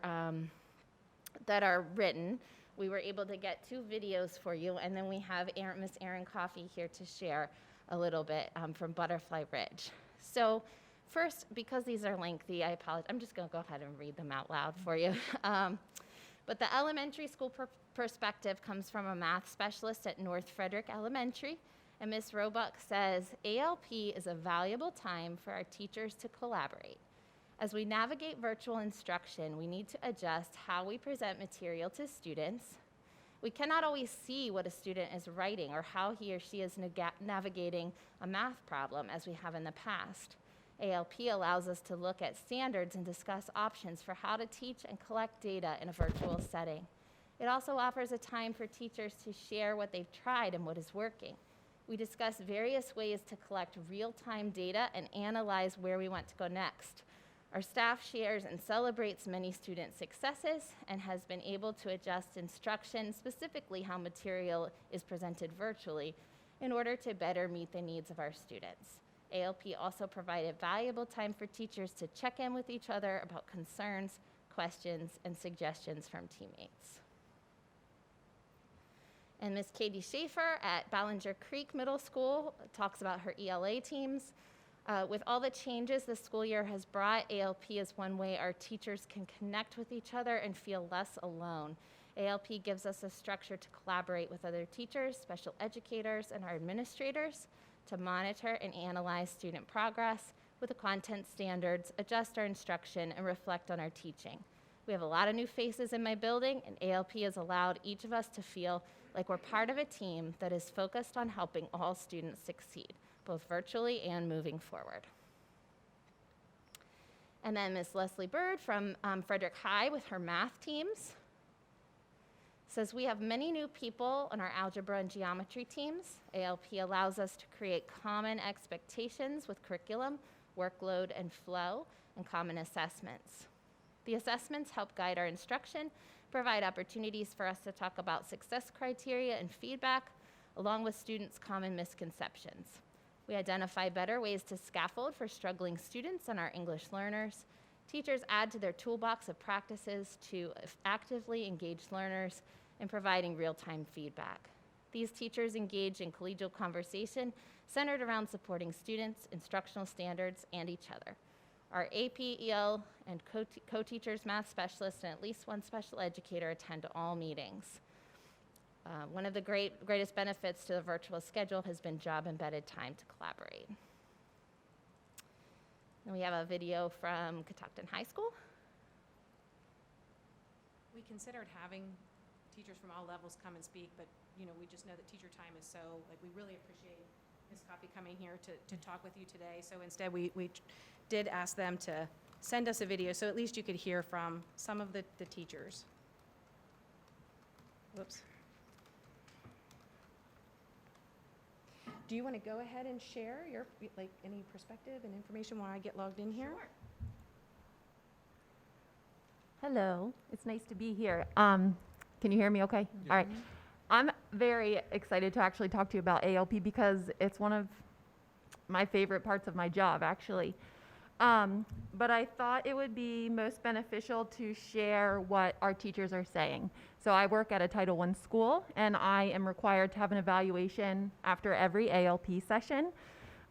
written. We were able to get 2 videos for you, and then we have Miss Erin Coffey here to share a little bit from Butterfly Ridge. So first, because these are lengthy, I apologize. I'm just going to go ahead and read them out loud for you. But the elementary school perspective comes from a math specialist at North Frederick Elementary. And Ms. Roebuck says, ALP is a valuable time for our teachers to collaborate. As we navigate virtual instruction, we need to adjust how we present material to students. We cannot always see what a student is writing or how he or she is navigating a math problem as we have in the past. ALP allows us to look at standards and discuss options for how to teach and collect data in a virtual setting. It also offers a time for teachers to share what they've tried and what is working. We discuss various ways to collect real-time data and analyze where we want to go next. Our staff shares and celebrates many student successes and has been able to adjust instruction, specifically how material is presented virtually, in order to better meet the needs of our students. ALP also provided valuable time for teachers to check in with each other about concerns, questions, and suggestions from teammates. And Ms. Katie Schaefer at Ballinger Creek Middle School talks about her ELA teams. With all the changes the school year has brought, ALP is one way our teachers can connect with each other and feel less alone. ALP gives us a structure to collaborate with other teachers, special educators, and our administrators to monitor and analyze student progress with the content standards, adjust our instruction, and reflect on our teaching. We have a lot of new faces in my building, and ALP has allowed each of us to feel like we're part of a team that is focused on helping all students succeed, both virtually and moving forward. And then Ms. Leslie Bird from Frederick High with her math teams. Says we have many new people on our algebra and geometry teams. ALP allows us to create common expectations with curriculum, workload, and flow, and common assessments. The assessments help guide our instruction, provide opportunities for us to talk about success criteria and feedback, along with students' common misconceptions. We identify better ways to scaffold for struggling students and our English learners. Teachers add to their toolbox of practices to actively engage learners in providing real-time feedback. These teachers engage in collegial conversation centered around supporting students, instructional standards, and each other. Our AP, EL, and co-teachers, math specialists, and at least one special educator attend all meetings. One of the greatest benefits to the virtual schedule has been job-embedded time to collaborate. And we have a video from Catoctin High School. We considered having teachers from all levels come and speak, but we just know that teacher time is so, we really appreciate Ms. Coffey coming here to talk with you today. So instead, we did ask them to send us a video so at least you could hear from some of the teachers. Whoops. Do you want to go ahead and share your, any perspective and information while I get logged in here? Sure. Hello, it's nice to be here. Can you hear me okay? All right. I'm very excited to actually talk to you about ALP because it's one of my favorite parts of my job, actually. But I thought it would be most beneficial to share what our teachers are saying. So I work at a Title I school, and I am required to have an evaluation after every ALP session.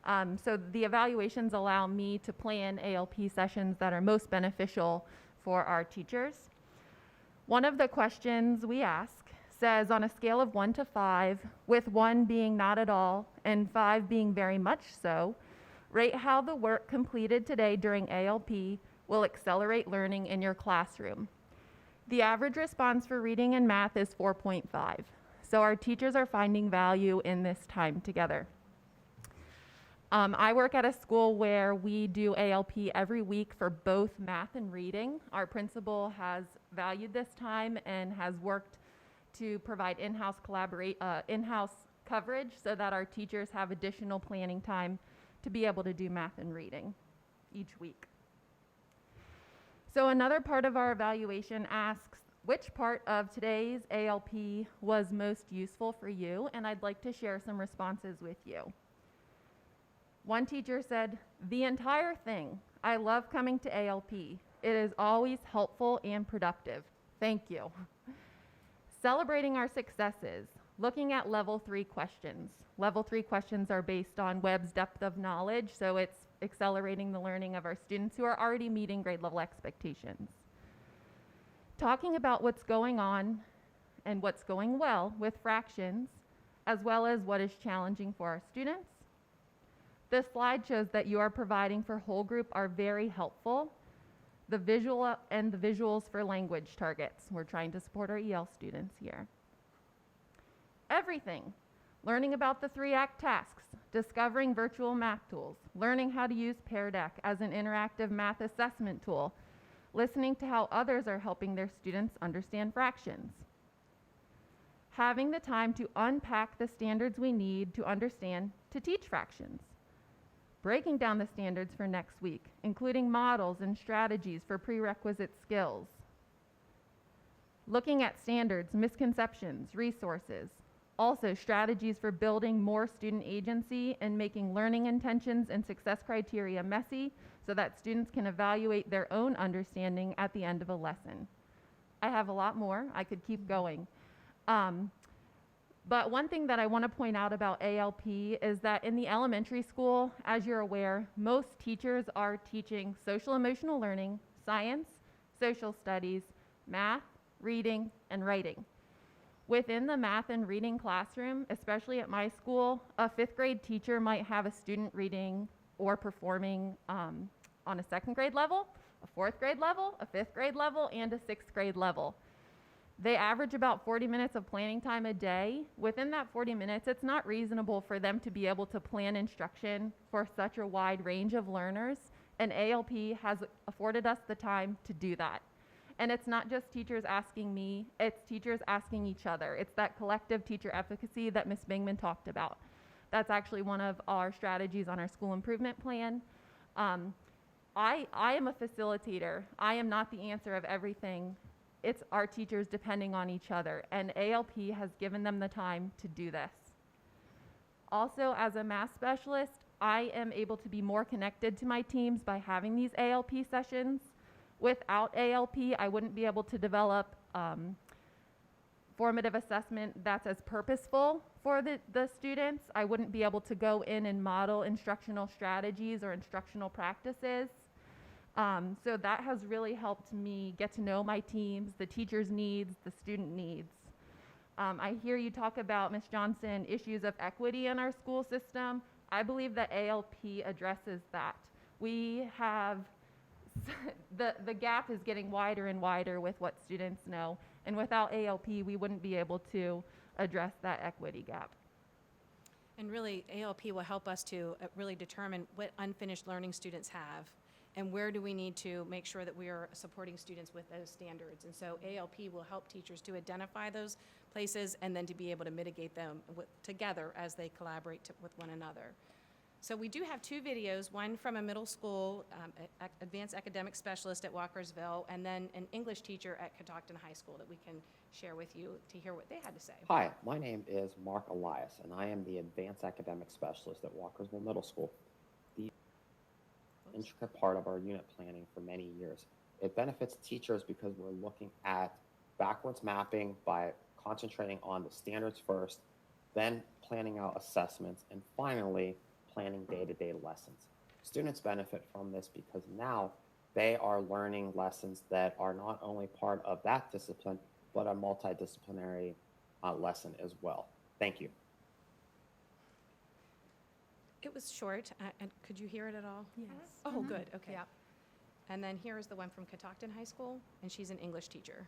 So the evaluations allow me to plan ALP sessions that are most beneficial for our teachers. One of the questions we ask says, on a scale of 1 to 5, with 1 being not at all and 5 being very much so, rate how the work completed today during ALP will accelerate learning in your classroom. The average response for reading and math is 4.5. So our teachers are finding value in this time together. I work at a school where we do ALP every week for both math and reading. Our principal has valued this time and has worked to provide in-house coverage so that our teachers have additional planning time to be able to do math and reading each week. So another part of our evaluation asks, which part of today's ALP was most useful for you? And I'd like to share some responses with you. One teacher said, the entire thing. I love coming to ALP. It is always helpful and productive. Thank you. Celebrating our successes, looking at level 3 questions. Level 3 questions are based on Webb's depth of knowledge, so it's accelerating the learning of our students who are already meeting grade level expectations. Talking about what's going on and what's going well with fractions, as well as what is challenging for our students. This slide shows that you are providing for whole group are very helpful. The visual and the visuals for language targets. We're trying to support our EL students here. Everything. Learning about the 3-act tasks, discovering virtual math tools, learning how to use Pear Deck as an interactive math assessment tool, listening to how others are helping their students understand fractions. Having the time to unpack the standards we need to understand to teach fractions. Breaking down the standards for next week, including models and strategies for prerequisite skills. Looking at standards, misconceptions, resources. Also, strategies for building more student agency and making learning intentions and success criteria messy so that students can evaluate their own understanding at the end of a lesson. I have a lot more. I could keep going. But one thing that I want to point out about ALP is that in the elementary school, as you're aware, most teachers are teaching social emotional learning, science, social studies, math, reading, and writing. Within the math and reading classroom, especially at my school, a 5th grade teacher might have a student reading or performing on a 2nd grade level, a 4th grade level, a 5th grade level, and a 6th grade level. They average about 40 minutes of planning time a day. Within that 40 minutes, it's not reasonable for them to be able to plan instruction for such a wide range of learners, and ALP has afforded us the time to do that. And it's not just teachers asking me, it's teachers asking each other. It's that collective teacher efficacy that Ms. Bingman talked about. That's actually one of our strategies on our school improvement plan. I am a facilitator. I am not the answer of everything. It's our teachers depending on each other, and ALP has given them the time to do this. Also, as a math specialist, I am able to be more connected to my teams by having these ALP sessions. Without ALP, I wouldn't be able to develop formative assessment that's as purposeful for the students. I wouldn't be able to go in and model instructional strategies or instructional practices. So that has really helped me get to know my teams, the teacher's needs, the student needs. I hear you talk about, Ms. Johnson, issues of equity in our school system. I believe that ALP addresses that. We have, the gap is getting wider and wider with what students know, and without ALP, we wouldn't be able to address that equity gap. And really, ALP will help us to really determine what unfinished learning students have, and where do we need to make sure that we are supporting students with those standards. And so ALP will help teachers to identify those places and then to be able to mitigate them together as they collaborate with one another. So we do have 2 videos, one from a middle school advanced academic specialist at Walkersville, and then an English teacher at Catoctin High School that we can share with you to hear what they had to say. Hi, my name is Mark Elias, and I am the Advanced Academic Specialist at Walkersville Middle School. The intricate part of our unit planning for many years. It benefits teachers because we're looking at backwards mapping by concentrating on the standards first, then planning out assessments, and finally planning day-to-day lessons. Students benefit from this because now they are learning lessons that are not only part of that discipline, but a multidisciplinary lesson as well. Thank you. It was short, and could you hear it at all? Yes. Oh, good, okay. Yep. And then here is the one from Catoctin High School, and she's an English teacher.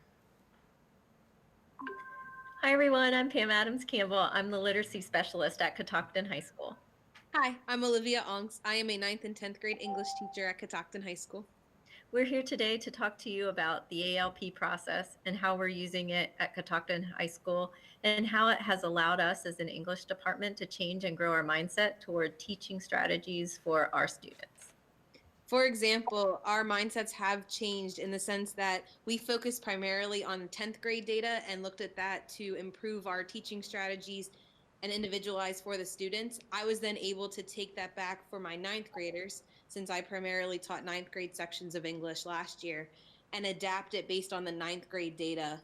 Hi everyone, I'm Pam Adams Campbell. I'm the literacy specialist at Catoctin High School. Hi, I'm Olivia Onks. I am a 9th and 10th grade English teacher at Catoctin High School. We're here today to talk to you about the ALP process and how we're using it at Catoctin High School and how it has allowed us as an English department to change and grow our mindset toward teaching strategies for our students. For example, our mindsets have changed in the sense that we focus primarily on 10th grade data and looked at that to improve our teaching strategies and individualize for the students. I was then able to take that back for my 9th graders, since I primarily taught 9th grade sections of English last year, and adapt it based on the 9th grade data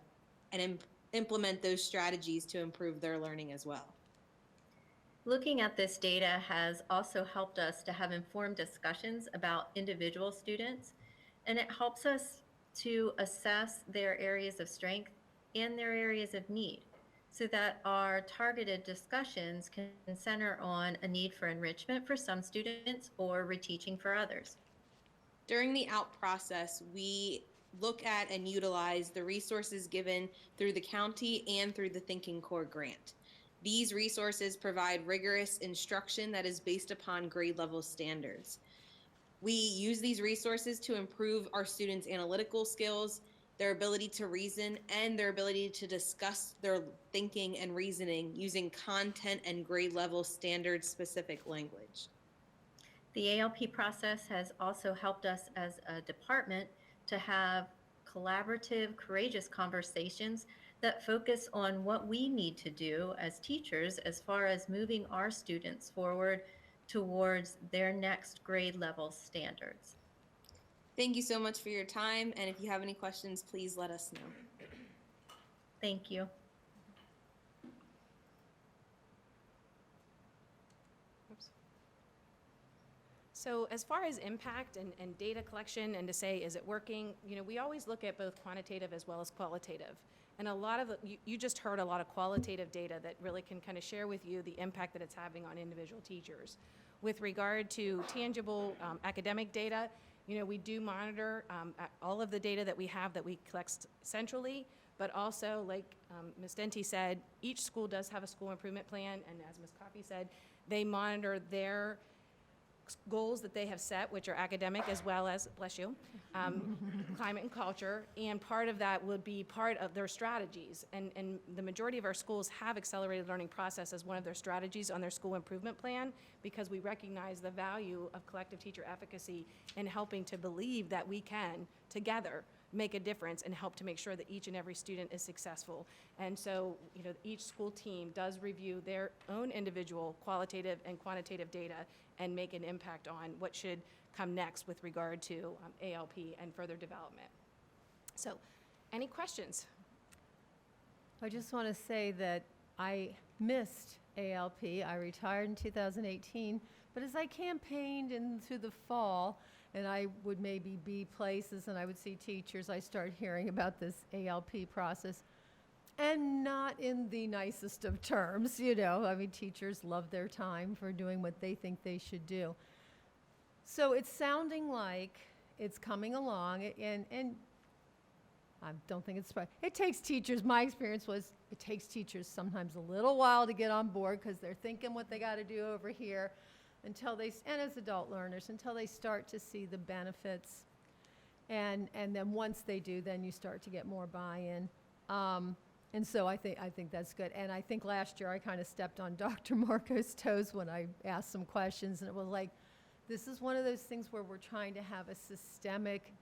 and implement those strategies to improve their learning as well. Looking at this data has also helped us to have informed discussions about individual students, and it helps us to assess their areas of strength and their areas of need, so that our targeted discussions can center on a need for enrichment for some students or reteaching for others. During the OUT process, we look at and utilize the resources given through the county and through the Thinking Core grant. These resources provide rigorous instruction that is based upon grade level standards. We use these resources to improve our students' analytical skills, their ability to reason, and their ability to discuss their thinking and reasoning using content and grade level standard specific language. The ALP process has also helped us as a department to have collaborative, courageous conversations that focus on what we need to do as teachers as far as moving our students forward towards their next grade level standards. Thank you so much for your time, and if you have any questions, please let us know. Thank you. Oops. So as far as impact and data collection and to say, is it working, we always look at both quantitative as well as qualitative. And a lot of you just heard a lot of qualitative data that really can kind of share with you the impact that it's having on individual teachers. With regard to tangible academic data, we do monitor all of the data that we have that we collect centrally, but also, like Ms. Denti said, each school does have a school improvement plan, and as Ms. Coffey said, they monitor their goals that they have set, which are academic as well as, bless you, climate and culture, and part of that would be part of their strategies. And the majority of our schools have accelerated learning process as one of their strategies on their school improvement plan, because we recognize the value of collective teacher efficacy in helping to believe that we can, together, make a difference and help to make sure that each and every student is successful. And so, each school team does review their own individual qualitative and quantitative data and make an impact on what should come next with regard to ALP and further development. So, any questions? I just want to say that I missed ALP. I retired in 2018, but as I campaigned into the fall, and I would maybe be places and I would see teachers, I started hearing about this ALP process, and not in the nicest of terms, I mean, teachers love their time for doing what they think they should do. So it's sounding like it's coming along, and I don't think it's right. It takes teachers, my experience was, it takes teachers sometimes a little while to get on board because they're thinking what they got to do over here until they, and as adult learners, until they start to see the benefits. And then once they do, then you start to get more buy-in. And so I think that's good. And I think last year I kind of stepped on Dr. Marco's toes when I asked some questions, and it was like, this is one of those things where we're trying to have a systemic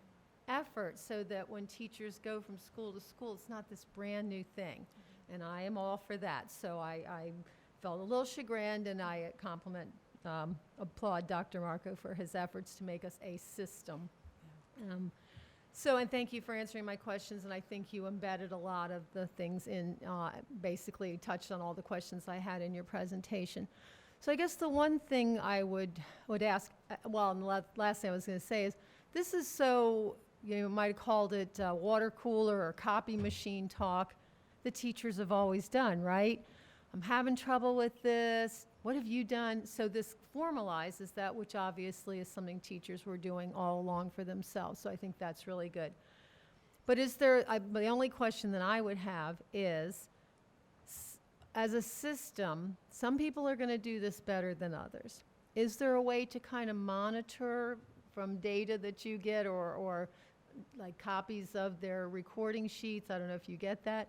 effort so that when teachers go from school to school, it's not this brand new thing. And I am all for that. So I felt a little chagrined, and I applaud Dr. Marco for his efforts to make us a system. And thank you for answering my questions, and I think you embedded a lot of the things in, basically touched on all the questions I had in your presentation. So I guess the one thing I would ask, and the last thing I was going to say is, this is so, you might have called it water cooler or copy machine talk the teachers have always done, right? I'm having trouble with this. What have you done? So this formalizes that, which obviously is something teachers were doing all along for themselves. So I think that's really good. But the only question that I would have is, as a system, some people are going to do this better than others. Is there a way to kind of monitor from data that you get, or like copies of their recording sheets? I don't know if you get that.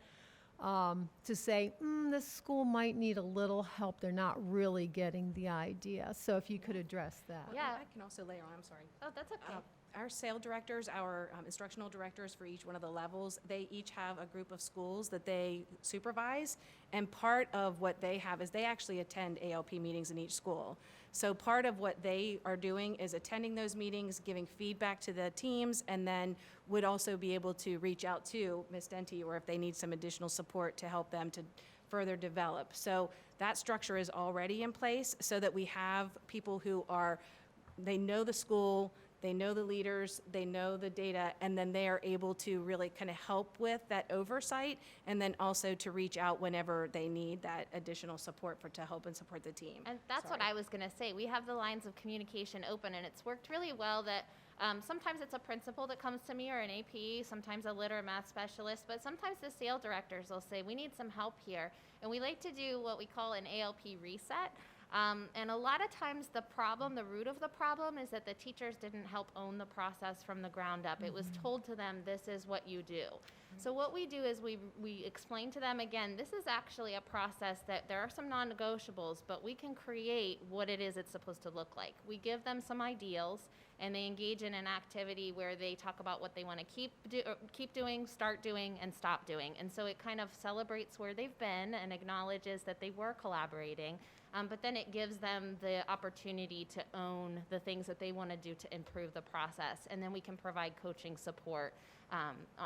To say, this school might need a little help. They're not really getting the idea. So if you could address that. Yeah. I can also layer on, I'm sorry. Oh, that's okay. Our SAIL directors, our instructional directors for each one of the levels, they each have a group of schools that they supervise, and part of what they have is they actually attend ALP meetings in each school. So part of what they are doing is attending those meetings, giving feedback to the teams, and then would also be able to reach out to Ms. Denty, or if they need some additional support to help them to further develop. So that structure is already in place so that we have people who they know the school, they know the leaders, they know the data, and then they are able to really kind of help with that oversight, and then also to reach out whenever they need that additional support to help and support the team. And that's what I was going to say. We have the lines of communication open, and it's worked really well that sometimes it's a principal that comes to me, or an AP, sometimes a lit or math specialist, but sometimes the SAIL directors will say, we need some help here. And we like to do what we call an ALP reset. And a lot of times the root of the problem is that the teachers didn't help own the process from the ground up. It was told to them, this is what you do. So what we do is we explain to them, again, this is actually a process that there are some non-negotiables, but we can create what it is it's supposed to look like. We give them some ideals, and they engage in an activity where they talk about what they want to keep doing, start doing, and stop doing. And so it kind of celebrates where they've been and acknowledges that they were collaborating. But then it gives them the opportunity to own the things that they want to do to improve the process. And then we can provide coaching support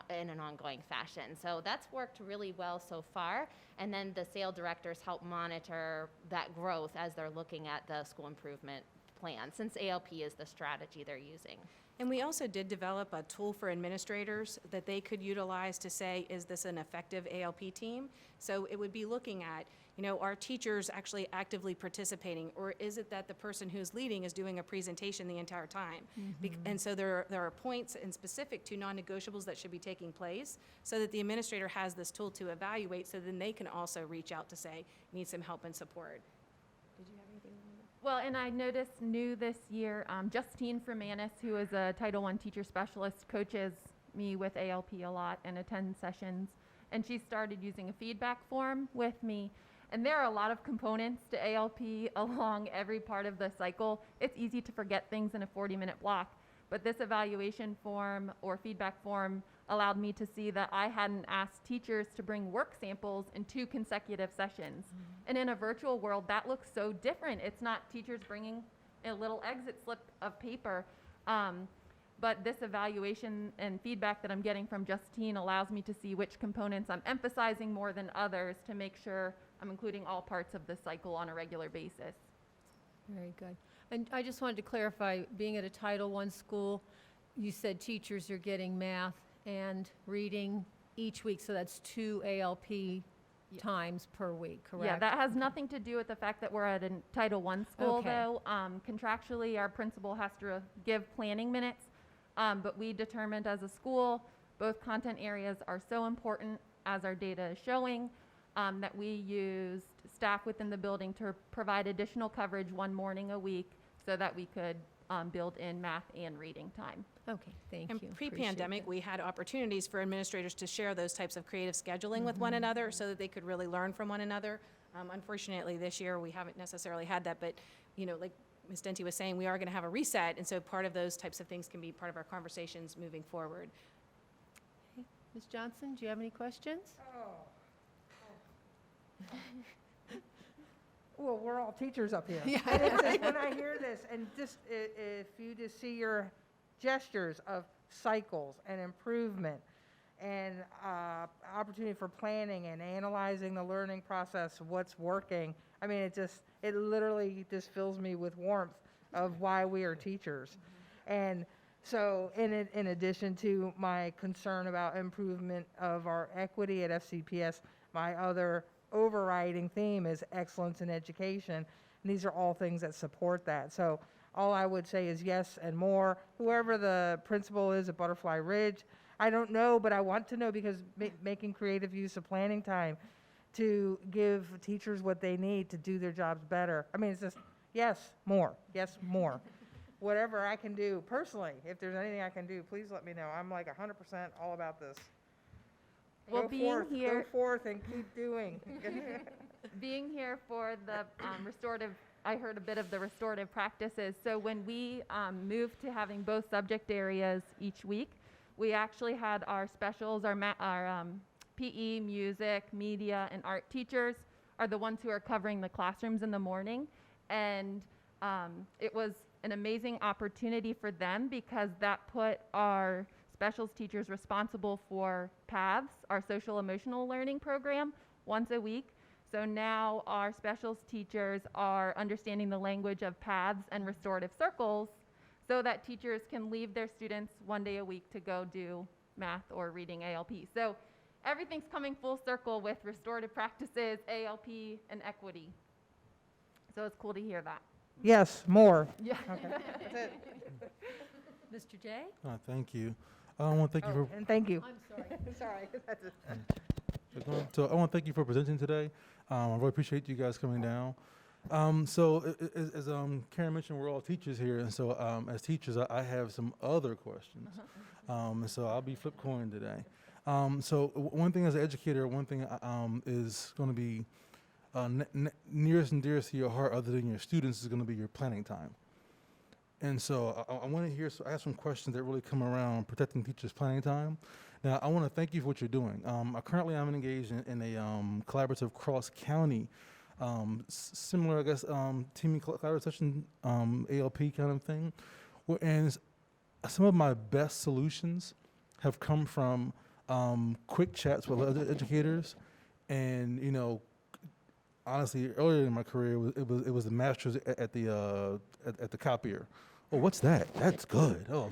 in an ongoing fashion. So that's worked really well so far. And then the SAIL directors help monitor that growth as they're looking at the school improvement plan, since ALP is the strategy they're using. And we also did develop a tool for administrators that they could utilize to say, is this an effective ALP team? So it would be looking at, are teachers actually actively participating, or is it that the person who's leading is doing a presentation the entire time? And so there are points and specific to non-negotiables that should be taking place, so that the administrator has this tool to evaluate, so then they can also reach out to say, need some help and support. Did you have anything? Well, and I noticed new this year, Justine Fermanis, who is a Title I teacher specialist, coaches me with ALP a lot and attends sessions. And she started using a feedback form with me. And there are a lot of components to ALP along every part of the cycle. It's easy to forget things in a 40-minute block. But this evaluation form or feedback form allowed me to see that I hadn't asked teachers to bring work samples in 2 consecutive sessions. And in a virtual world, that looks so different. It's not teachers bringing a little exit slip of paper. But this evaluation and feedback that I'm getting from Justine allows me to see which components I'm emphasizing more than others to make sure I'm including all parts of the cycle on a regular basis. Very good. And I just wanted to clarify, being at a Title I school, you said teachers are getting math and reading each week, so that's 2 ALP times per week, correct? Yeah, that has nothing to do with the fact that we're at a Title I school, Okay. though. Contractually, our principal has to give planning minutes, but we determined as a school, both content areas are so important, as our data is showing, that we used staff within the building to provide additional coverage 1 morning a week so that we could build in math and reading time. Okay, thank you. And Appreciate pre-pandemic, that. we had opportunities for administrators to share those types of creative scheduling with one another so that they could really learn from one another. Unfortunately, this year, we haven't necessarily had that, but, you know, like Ms. Denty was saying, we are going to have a reset, and so part of those types of things can be part of our conversations moving forward. Ms. Johnson, do you have any questions? Well, we're all teachers up here. Yeah, And it's just, when I hear this, and just if you just see your gestures of cycles and improvement and opportunity for planning and analyzing the learning process, what's working, I mean, it literally just fills me with warmth of why we are teachers. And so in addition to my concern about improvement of our equity at FCPS, my other overriding theme is excellence in education. And these are all things that support that. So all I would say is yes and more. Whoever the principal is at Butterfly Ridge, I don't know, but I want to know, because making creative use of planning time to give teachers what they need to do their jobs better. I mean, it's just, yes, more. Whatever I can do personally, if there's anything I can do, please let me know. I'm like 100% all about this. Well, Go forth and keep doing. Being here for the restorative, I heard a bit of the restorative practices. So when we moved to having both subject areas each week, we actually had our specials, our PE, music, media, and art teachers are the ones who are covering the classrooms in the morning. And it was an amazing opportunity for them, because that put our specials teachers responsible for PATHS, our social emotional learning program, once a week. So now our specials teachers are understanding the language of PATHS and restorative circles, so that teachers can leave their students 1 day a week to go do math or reading ALP. So everything's coming full circle with restorative practices, ALP, and equity. So it's cool to hear that. Yes, more. Yeah. Okay, that's it. Mr. J? Thank you. I want to thank you for And thank you. I'm sorry. Sorry. That's it. So I want to thank you for presenting today. I really appreciate you guys coming down. So as Karen mentioned, we're all teachers here, and so as teachers, I have some other questions. And so I'll be flip coin today. So one thing as an educator, one thing is going to be nearest and dearest to your heart, other than your students, is going to be your planning time. And so I want to hear, so I have some questions that really come around protecting teachers' planning time. Now, I want to thank you for what you're doing. Currently, I'm engaged in a collaborative cross-county, similar, I guess, teaming collaborative session, ALP kind of thing. And some of my best solutions have come from quick chats with other educators. And, you know, honestly, earlier in my career, it was the masters at the copier. Oh, what's that? That's good. Oh,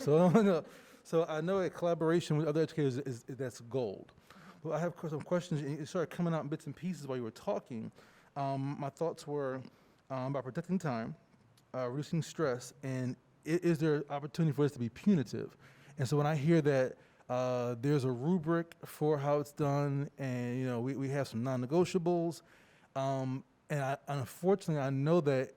so I know a collaboration with other educators that's gold. But I have some questions. It started coming out in bits and pieces while you were talking. My thoughts were about protecting time, reducing stress, and is there opportunity for this to be punitive? And so when I hear that there's a rubric for how it's done, and you know we have some non-negotiables, and unfortunately I know that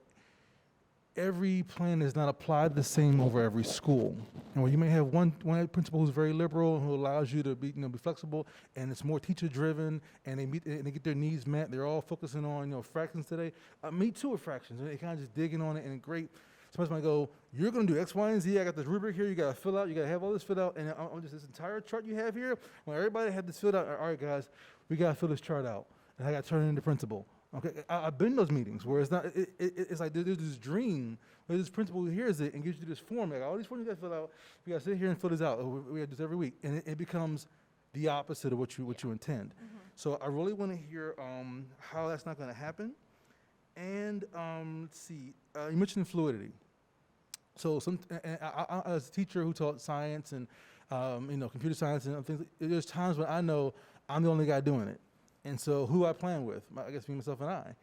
every plan is not applied the same over every school. And where you may have one principal who's very liberal, who allows you to be, be flexible, and it's more teacher driven, and they get their needs met. They're all focusing on, fractions today. Me too with fractions. And they kind of just digging on it, and great. Somebody might go, you're going to do X, Y, and Z. I got this rubric here. You got to fill out. You got to have all this filled out. And on just this entire chart you have here, when everybody had this filled out, all right, guys, we got to fill this chart out. And I got to turn it into principal. Okay, I've been in those meetings where it's not. It's like there's this dream where this principal who hears it and gives you this form. Like, all these forms you got to fill out. We got to sit here and fill this out. We got to do this every week, and it becomes the opposite of what you intend. Mm-hmm. So I really want to hear how that's not going to happen. And let's see, you mentioned fluidity. So I, as a teacher who taught science and computer science and things, there's times when I know I'm the only guy doing it. And so who I plan with, I guess me, myself, and I.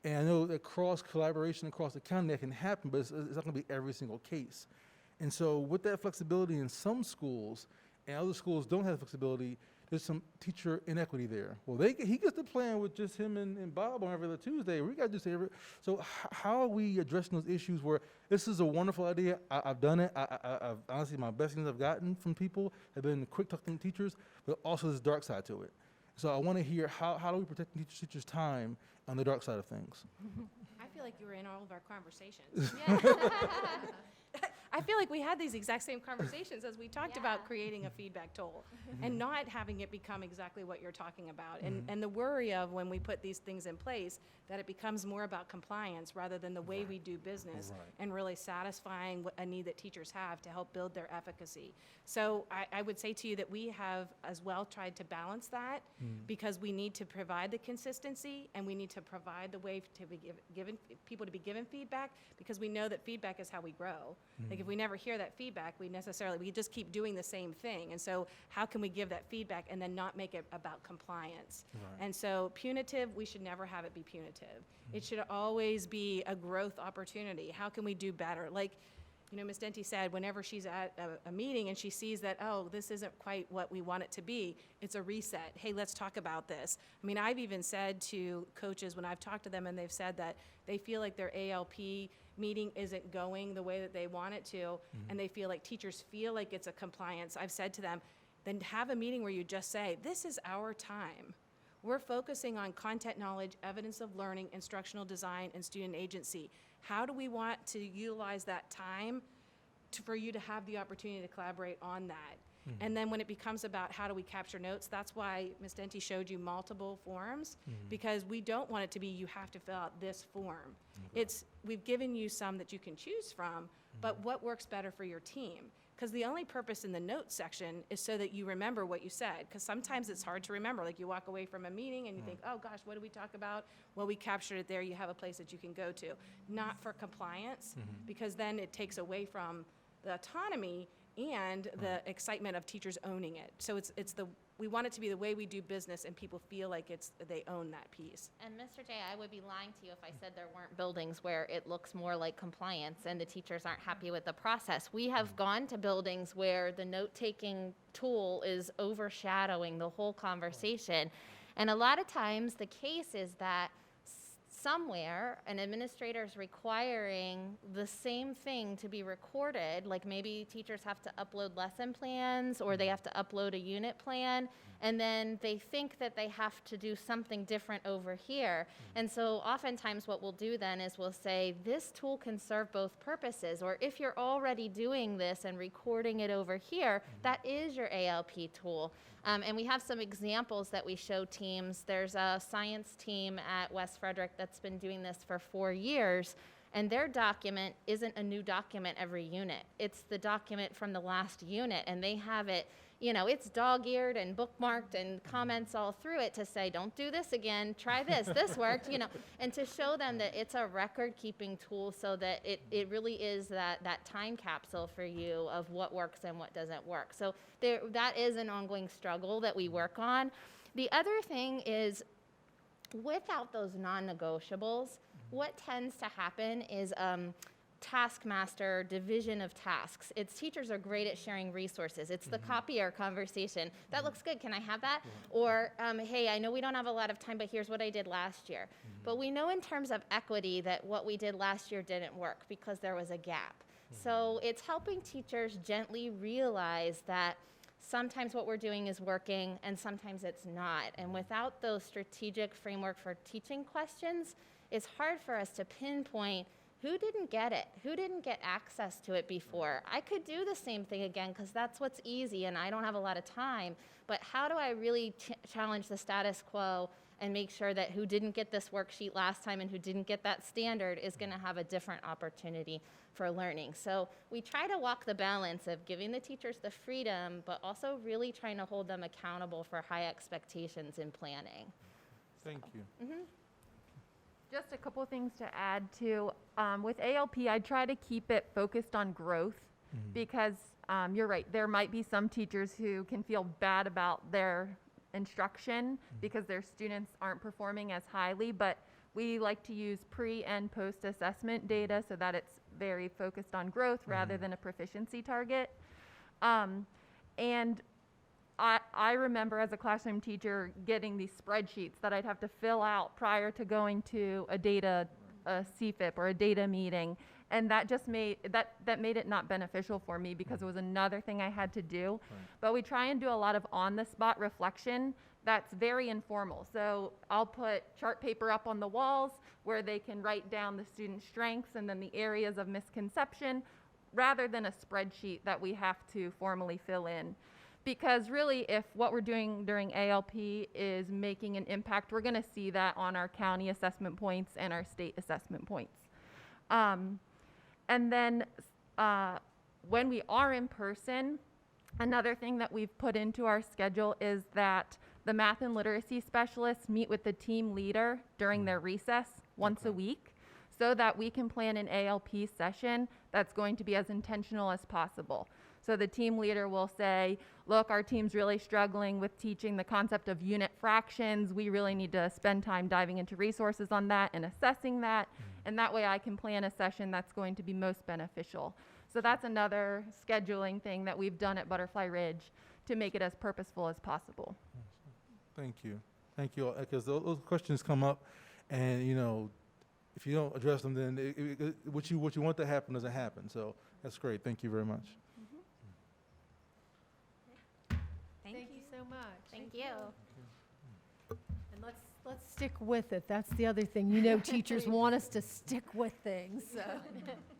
And I know that cross collaboration across the county that can happen, but it's not going to be every single case. And so with that flexibility in some schools, and other schools don't have flexibility, there's some teacher inequity there. Well, he gets to plan with just him and Bob on every other Tuesday. We got to do say every. So how are we addressing those issues where this is a wonderful idea? I've done it. I've honestly, my best things I've gotten from people have been quick talking to teachers, but also there's a dark side to it. So I want to hear how do we protect teachers' time on the dark side of things? I feel like you were in all of our conversations. Yeah. I feel like we had these exact same conversations as we talked about creating a feedback tool and not having it become exactly what you're talking about. And the worry of when we put these things in place, that it becomes more about compliance rather than the way we do business and really satisfying a need that teachers have to help build their efficacy. So I would say to you that we have as well tried to balance that because we need to provide the consistency and we need to provide the way to be given people to be given feedback because we know that feedback is how we grow. Like if we never hear that feedback, we just keep doing the same thing. And so how can we give that feedback and then not make it about compliance? Right. And so punitive, we should never have it be punitive. It should always be a growth opportunity. How can we do better? Like, Ms. Denti said, whenever she's at a meeting and she sees that, oh, this isn't quite what we want it to be, it's a reset. Hey, let's talk about this. I mean, I've even said to coaches when I've talked to them and they've said that they feel like their ALP meeting isn't going the way that they want it to, and they feel like teachers feel like it's a compliance. I've said to them, then have a meeting where you just say, this is our time. We're focusing on content knowledge, evidence of learning, instructional design, and student agency. How do we want to utilize that time for you to have the opportunity to collaborate on that? And then when it becomes about how do we capture notes, that's why Ms. Denti showed you multiple forms, because we don't want it to be you have to fill out this form. We've given you some that you can choose from, but what works better for your team? Because the only purpose in the notes section is so that you remember what you said, because sometimes it's hard to remember. Like you walk away from a meeting and you think, oh gosh, what did we talk about? Well, we captured it there. You have a place that you can go to. Not for compliance, because then it takes away from the autonomy and the excitement of teachers owning it. So we want it to be the way we do business and people feel like they own that piece. And Mr. J, I would be lying to you if I said there weren't buildings where it looks more like compliance and the teachers aren't happy with the process. We have gone to buildings where the note-taking tool is overshadowing the whole conversation. And a lot of times the case is that somewhere an administrator is requiring the same thing to be recorded, like maybe teachers have to upload lesson plans or they have to upload a unit plan, and then they think that they have to do something different over here. And so oftentimes what we'll do then is we'll say this tool can serve both purposes, or if you're already doing this and recording it over here, that is your ALP tool. And we have some examples that we show teams. There's a science team at West Frederick that's been doing this for 4 years, and their document isn't a new document every unit. It's the document from the last unit, and they have it, it's dog-eared and bookmarked and comments all through it to say, don't do this again, try this, this worked, and to show them that it's a record-keeping tool so that it really is that time capsule for you of what works and what doesn't work. So that is an ongoing struggle that we work on. The other thing is, without those non-negotiables, what tends to happen is taskmaster division of tasks. It's teachers are great at sharing resources. It's the copier conversation. That looks good. Can I have that? Or, hey, I know we don't have a lot of time, but here's what I did last year. But we know in terms of equity that what we did last year didn't work because there was a gap. So it's helping teachers gently realize that sometimes what we're doing is working and sometimes it's not. And without those strategic framework for teaching questions, it's hard for us to pinpoint who didn't get it, who didn't get access to it before. I could do the same thing again because that's what's easy and I don't have a lot of time, but how do I really challenge the status quo and make sure that who didn't get this worksheet last time and who didn't get that standard is going to have a different opportunity for learning. So we try to walk the balance of giving the teachers the freedom, but also really trying to hold them accountable for high expectations in planning. Thank you. Just a couple things to add to. With ALP, I try to keep it focused on growth because you're right, there might be some teachers who can feel bad about their instruction because their students aren't performing as highly, but we like to use pre and post assessment data so that it's very focused on growth rather than a proficiency target. And I remember as a classroom teacher getting these spreadsheets that I'd have to fill out prior to going to a CFIP or a data meeting. And that just made it not beneficial for me because it was another thing I had to do. Right. But we try and do a lot of on-the-spot reflection that's very informal. So I'll put chart paper up on the walls where they can write down the student's strengths and then the areas of misconception rather than a spreadsheet that we have to formally fill in. Because really, if what we're doing during ALP is making an impact, we're going to see that on our county assessment points and our state assessment points. And then when we are in person, another thing that we've put into our schedule is that the math and literacy specialists meet with the team leader during their recess once a week so that we can plan an ALP session that's going to be as intentional as possible. So the team leader will say, look, our team's really struggling with teaching the concept of unit fractions. We really need to spend time diving into resources on that and assessing that. And that way I can plan a session that's going to be most beneficial. So that's another scheduling thing that we've done at Butterfly Ridge to make it as purposeful as possible. Thank you. Thank you. Because those questions come up and, you know, if you don't address them, then what you want to happen doesn't happen. So that's great. Thank you very much. Thank you so much. Thank you. And let's stick with it. That's the other thing. You know, teachers want us to stick with things. So.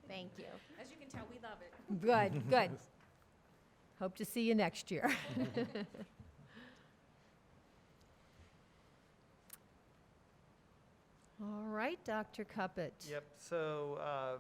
Thank you. As you can tell, we love it. Good, good. Hope to see you next year. All right, Dr. Cuppett. Yep, so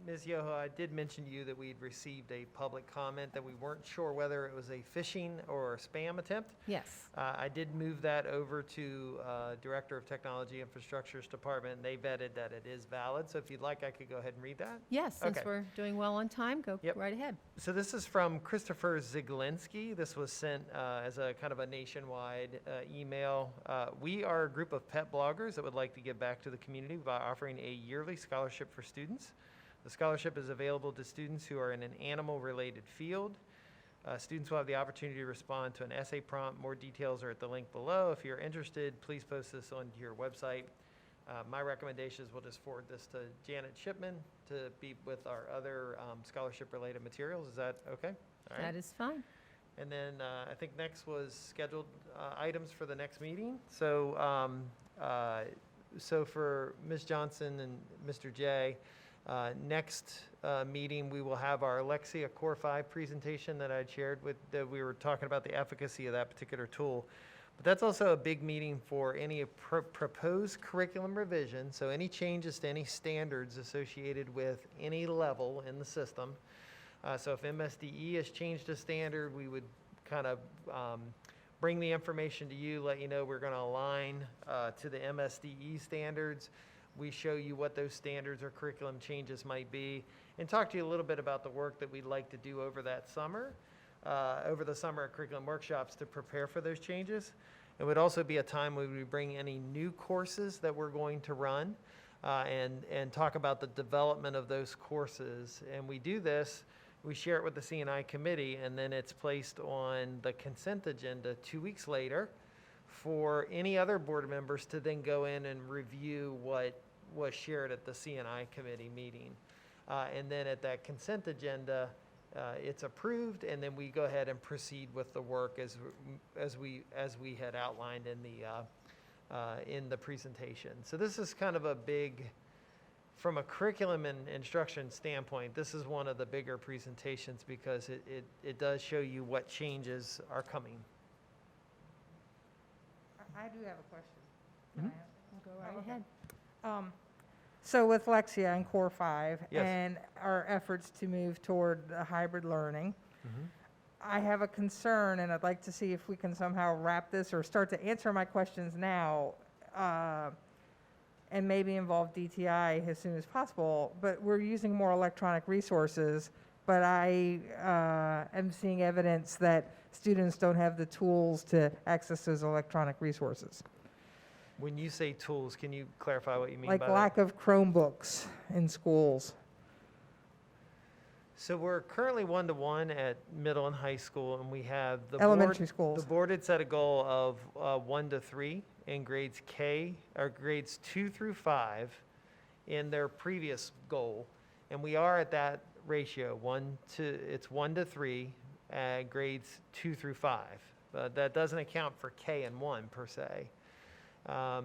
Ms. Yoho, I did mention to you that we'd received a public comment that we weren't sure whether it was a phishing or a spam attempt. Yes. I did move that over to Director of Technology Infrastructure's department, and they vetted that it is valid. So if you'd like, I could go ahead and read that. Yes, since Okay. we're doing well on time, go right ahead. So this is from Christopher Ziglinski. This was sent as a kind of a nationwide email. We are a group of pet bloggers that would like to give back to the community by offering a yearly scholarship for students. The scholarship is available to students who are in an animal-related field. Students will have the opportunity to respond to an essay prompt. More details are at the link below. If you're interested, please post this on your website. My recommendation is we'll just forward this to Janet Shipman to be with our other scholarship-related materials. Is that okay? All right. That is fine. And then I think next was scheduled items for the next meeting. So, so for Ms. Johnson and Mr. Jay, next meeting we will have our Alexia Core 5 presentation that I shared with, that we were talking about the efficacy of that particular tool. But that's also a big meeting for any proposed curriculum revision, so any changes to any standards associated with any level in the system. So if MSDE has changed a standard, we would kind of bring the information to you, let you know we're going to align to the MSDE standards. We show you what those standards or curriculum changes might be, and talk to you a little bit about the work that we'd like to do over that summer, over the summer curriculum workshops to prepare for those changes. It would also be a time when we bring any new courses that we're going to run. and talk about the development of those courses. And we do this, we share it with the C&I committee, and then it's placed on the consent agenda 2 weeks later for any other board members to then go in and review what was shared at the C&I committee meeting. And then at that consent agenda, it's approved, and then we go ahead and proceed with the work as we had outlined in the presentation. So this is kind of a big, from a curriculum and instruction standpoint, this is one of the bigger presentations because it does show you what changes are coming. I do have a question. Mhm. Can I ask? Go right Oh, okay. ahead. So with Lexia and Core 5 Yes. and our efforts to move toward the hybrid learning, Mhm. I have a concern, and I'd like to see if we can somehow wrap this or start to answer my questions now, and maybe involve DTI as soon as possible. But we're using more electronic resources, but I am seeing evidence that students don't have the tools to access those electronic resources. When you say tools, can you clarify what you mean Like by that? lack of Chromebooks in schools. So we're currently 1-to-1 at middle and high school, and we have the Elementary board, schools. The board had set a goal of 1 to 3 in grades K, or grades 2 through 5 in their previous goal. And we are at that ratio, it's 1 to 3, grades 2 through 5. But that doesn't account for K and 1 per se.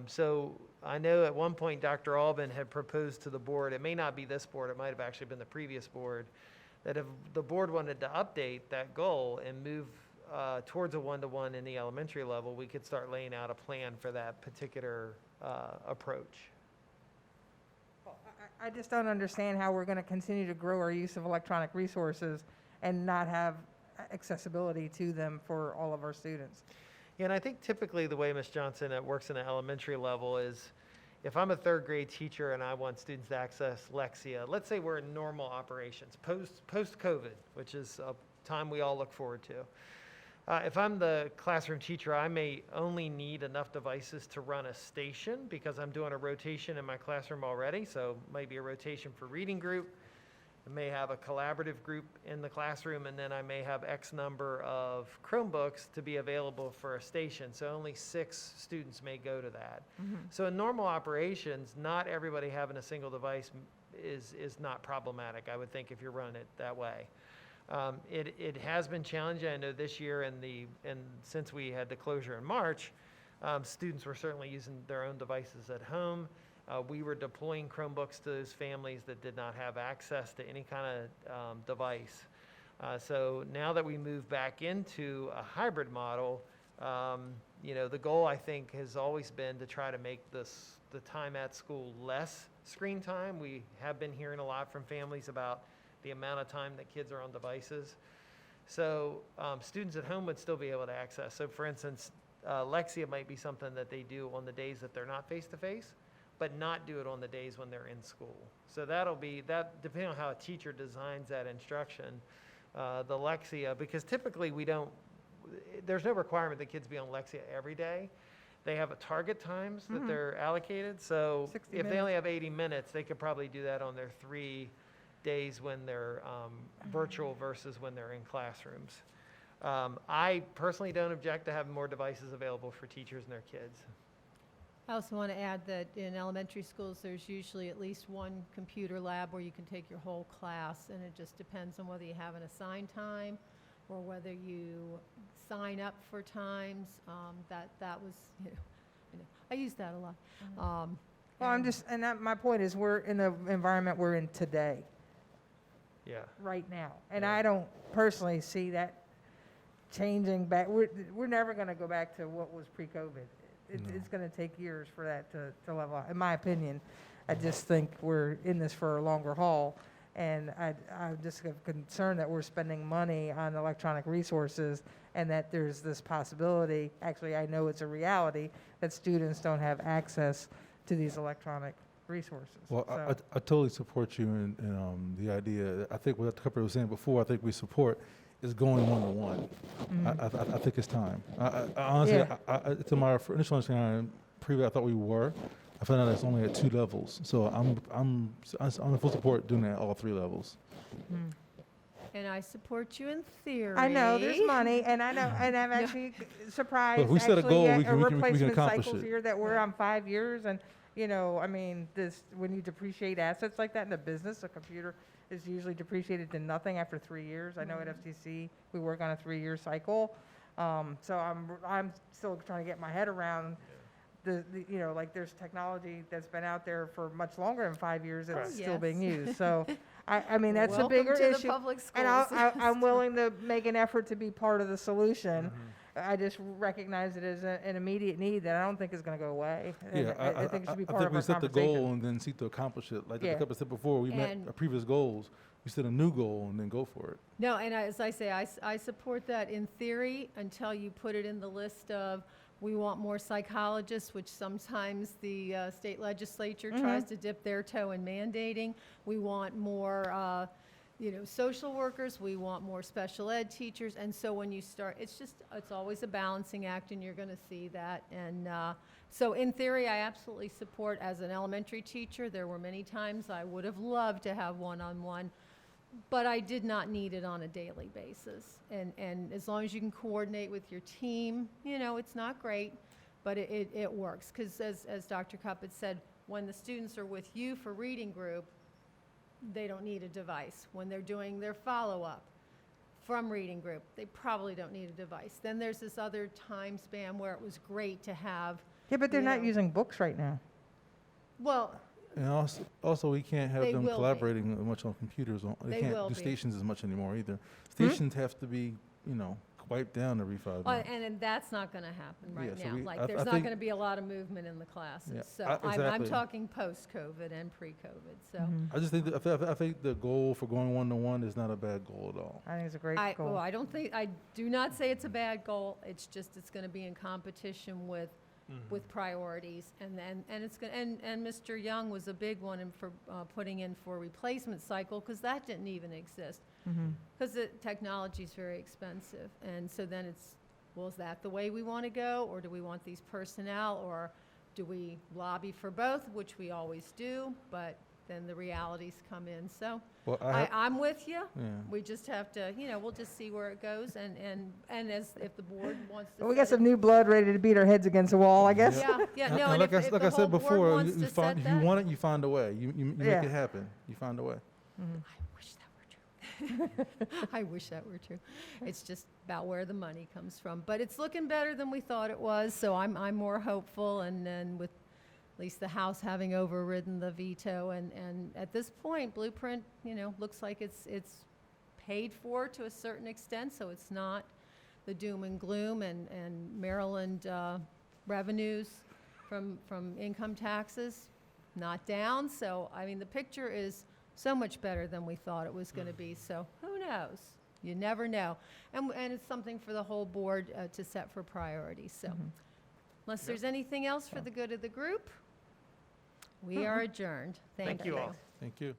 So I know at one point Dr. Albin had proposed to the board, it may not be this board, it might have actually been the previous board, that if the board wanted to update that goal and move towards a 1-to-1 in the elementary level, we could start laying out a plan for that particular approach. I just don't understand how we're going to continue to grow our use of electronic resources and not have accessibility to them for all of our students. Yeah, and I think typically the way, Ms. Johnson, it works in the elementary level is if I'm a third grade teacher and I want students to access Lexia, let's say we're in normal operations, post-COVID, which is a time we all look forward to. If I'm the classroom teacher, I may only need enough devices to run a station because I'm doing a rotation in my classroom already, so maybe a rotation for reading group. I may have a collaborative group in the classroom, and then I may have X number of Chromebooks to be available for a station. So only 6 students may go to that. So in normal operations, not everybody having a single device is not problematic, I would think, if you're running it that way. It has been challenging. I know this year and since we had the closure in March, students were certainly using their own devices at home. We were deploying Chromebooks to those families that did not have access to any kind of device. So now that we move back into a hybrid model, the goal, I think, has always been to try to make the time at school less screen time. We have been hearing a lot from families about the amount of time that kids are on devices. So students at home would still be able to access. So for instance, Lexia might be something that they do on the days that they're not face-to-face, but not do it on the days when they're in school. So depending on how a teacher designs that instruction, the Lexia, because typically there's no requirement that kids be on Lexia every day. They have a target times that they're allocated. So 60 if they minutes. only have 80 minutes, they could probably do that on their 3 days when they're virtual versus when they're in classrooms. I personally don't object to having more devices available for teachers and their kids. I also want to add that in elementary schools, there's usually at least one computer lab where you can take your whole class, and it just depends on whether you have an assigned time or whether you sign up for times. That was, I use that a lot. My point is, we're in the environment we're in today, Yeah. right now. And Yeah. I don't personally see that changing back. We're never going to go back to what was pre-COVID. It's going to take years for that to level out, in my opinion. I just think we're in this for a longer haul, and I'm just concerned that we're spending money on electronic resources and that there's this possibility, actually I know it's a reality, that students don't have access to these electronic resources. Well, So- I totally support you in the idea. I think what the couple was saying before, I think we support is going 1-to-1. I think it's time. I honestly, Yeah. to my initial understanding, previously I thought we were, I found out it's only at 2 levels. So I'm in full support doing that at all 3 levels. And I support you in theory. I know, there's money, and I know, and I'm actually surprised, But if we set a actually, goal, at we can replacement accomplish cycles it. here that we're on 5 years, and, you know, I mean, this, when you depreciate assets like that in a business, a computer is usually depreciated to nothing after 3 years. I know at FTC, we work on a 3-year cycle. So I'm still trying to get my head around the, you know, like, there's technology that's been out there for much longer than 5 years that's still being used. So, I mean, that's a bigger Welcome to issue. the public schools. And I'm willing to make an effort to be part of the solution. I just recognize it as an immediate need that I don't think is going to go away. And Yeah, I think it should be part think of we our set the conversation. goal and then seek to accomplish it. Like Yeah. the couple said before, we met And- our previous goals. We set a new goal and then go for it. No, and as I say, I support that in theory until you put it in the list of, we want more psychologists, which sometimes the state legislature tries to dip their toe in mandating. We want more, social workers. We want more special ed teachers. And so when you start, it's always a balancing act, and you're going to see that. And so in theory, I absolutely support. As an elementary teacher, there were many times I would have loved to have one-on-one, but I did not need it on a daily basis. And as long as you can coordinate with your team, it's not great, but it works. Because as Dr. Cupp had said, when the students are with you for reading group, they don't need a device. When they're doing their follow-up from reading group, they probably don't need a device. Then there's this other time span where it was great to have. Yeah, but they're not using books right now. Well, And also we can't have They them will be. collaborating much on computers. They They will can't do be. stations as much anymore either. Stations have to be, wiped down every 5 minutes. and that's not going to happen right Yeah, so now. we- Like, I there's not think- going to be a lot of movement in the classes. Yeah, So I'm exactly. talking post-COVID and pre-COVID. So I just think I think the goal for going 1-to-1 is not a bad goal at all. I think it's a great I goal. I do not say it's a bad goal. It's just, it's going to be in competition with priorities. And it's going, and Mr. Young was a big one for putting in for replacement cycle, because that didn't even exist. Because the technology is very expensive. And so then it's, well, is that the way we want to go? Or do we want these personnel? Or do we lobby for both, which we always do? But then the realities come in. So Well, I'm with you. yeah. We just have to, we'll just see where it goes. And as, if the board wants to. We set got it- some new blood ready to beat our heads against the wall, I guess. Yeah, And no, and like if I the whole said board before, wants to if you set that. want it, you find a way. You make Yeah. it happen. You find a way. I wish that were true. I wish that were true. It's just about where the money comes from. But it's looking better than we thought it was, so I'm more hopeful. And then with at least the House having overridden the veto, and at this point, Blueprint, looks like it's paid for to a certain extent, so it's not the doom and gloom. And Maryland revenues from income taxes not down. So, I mean, the picture is so much better than we thought it was going to be. So who knows? You never know. And it's something for the whole board to set for priorities. So unless there's anything else for the good of the group, we are adjourned. Thank Thank you all. Thank you.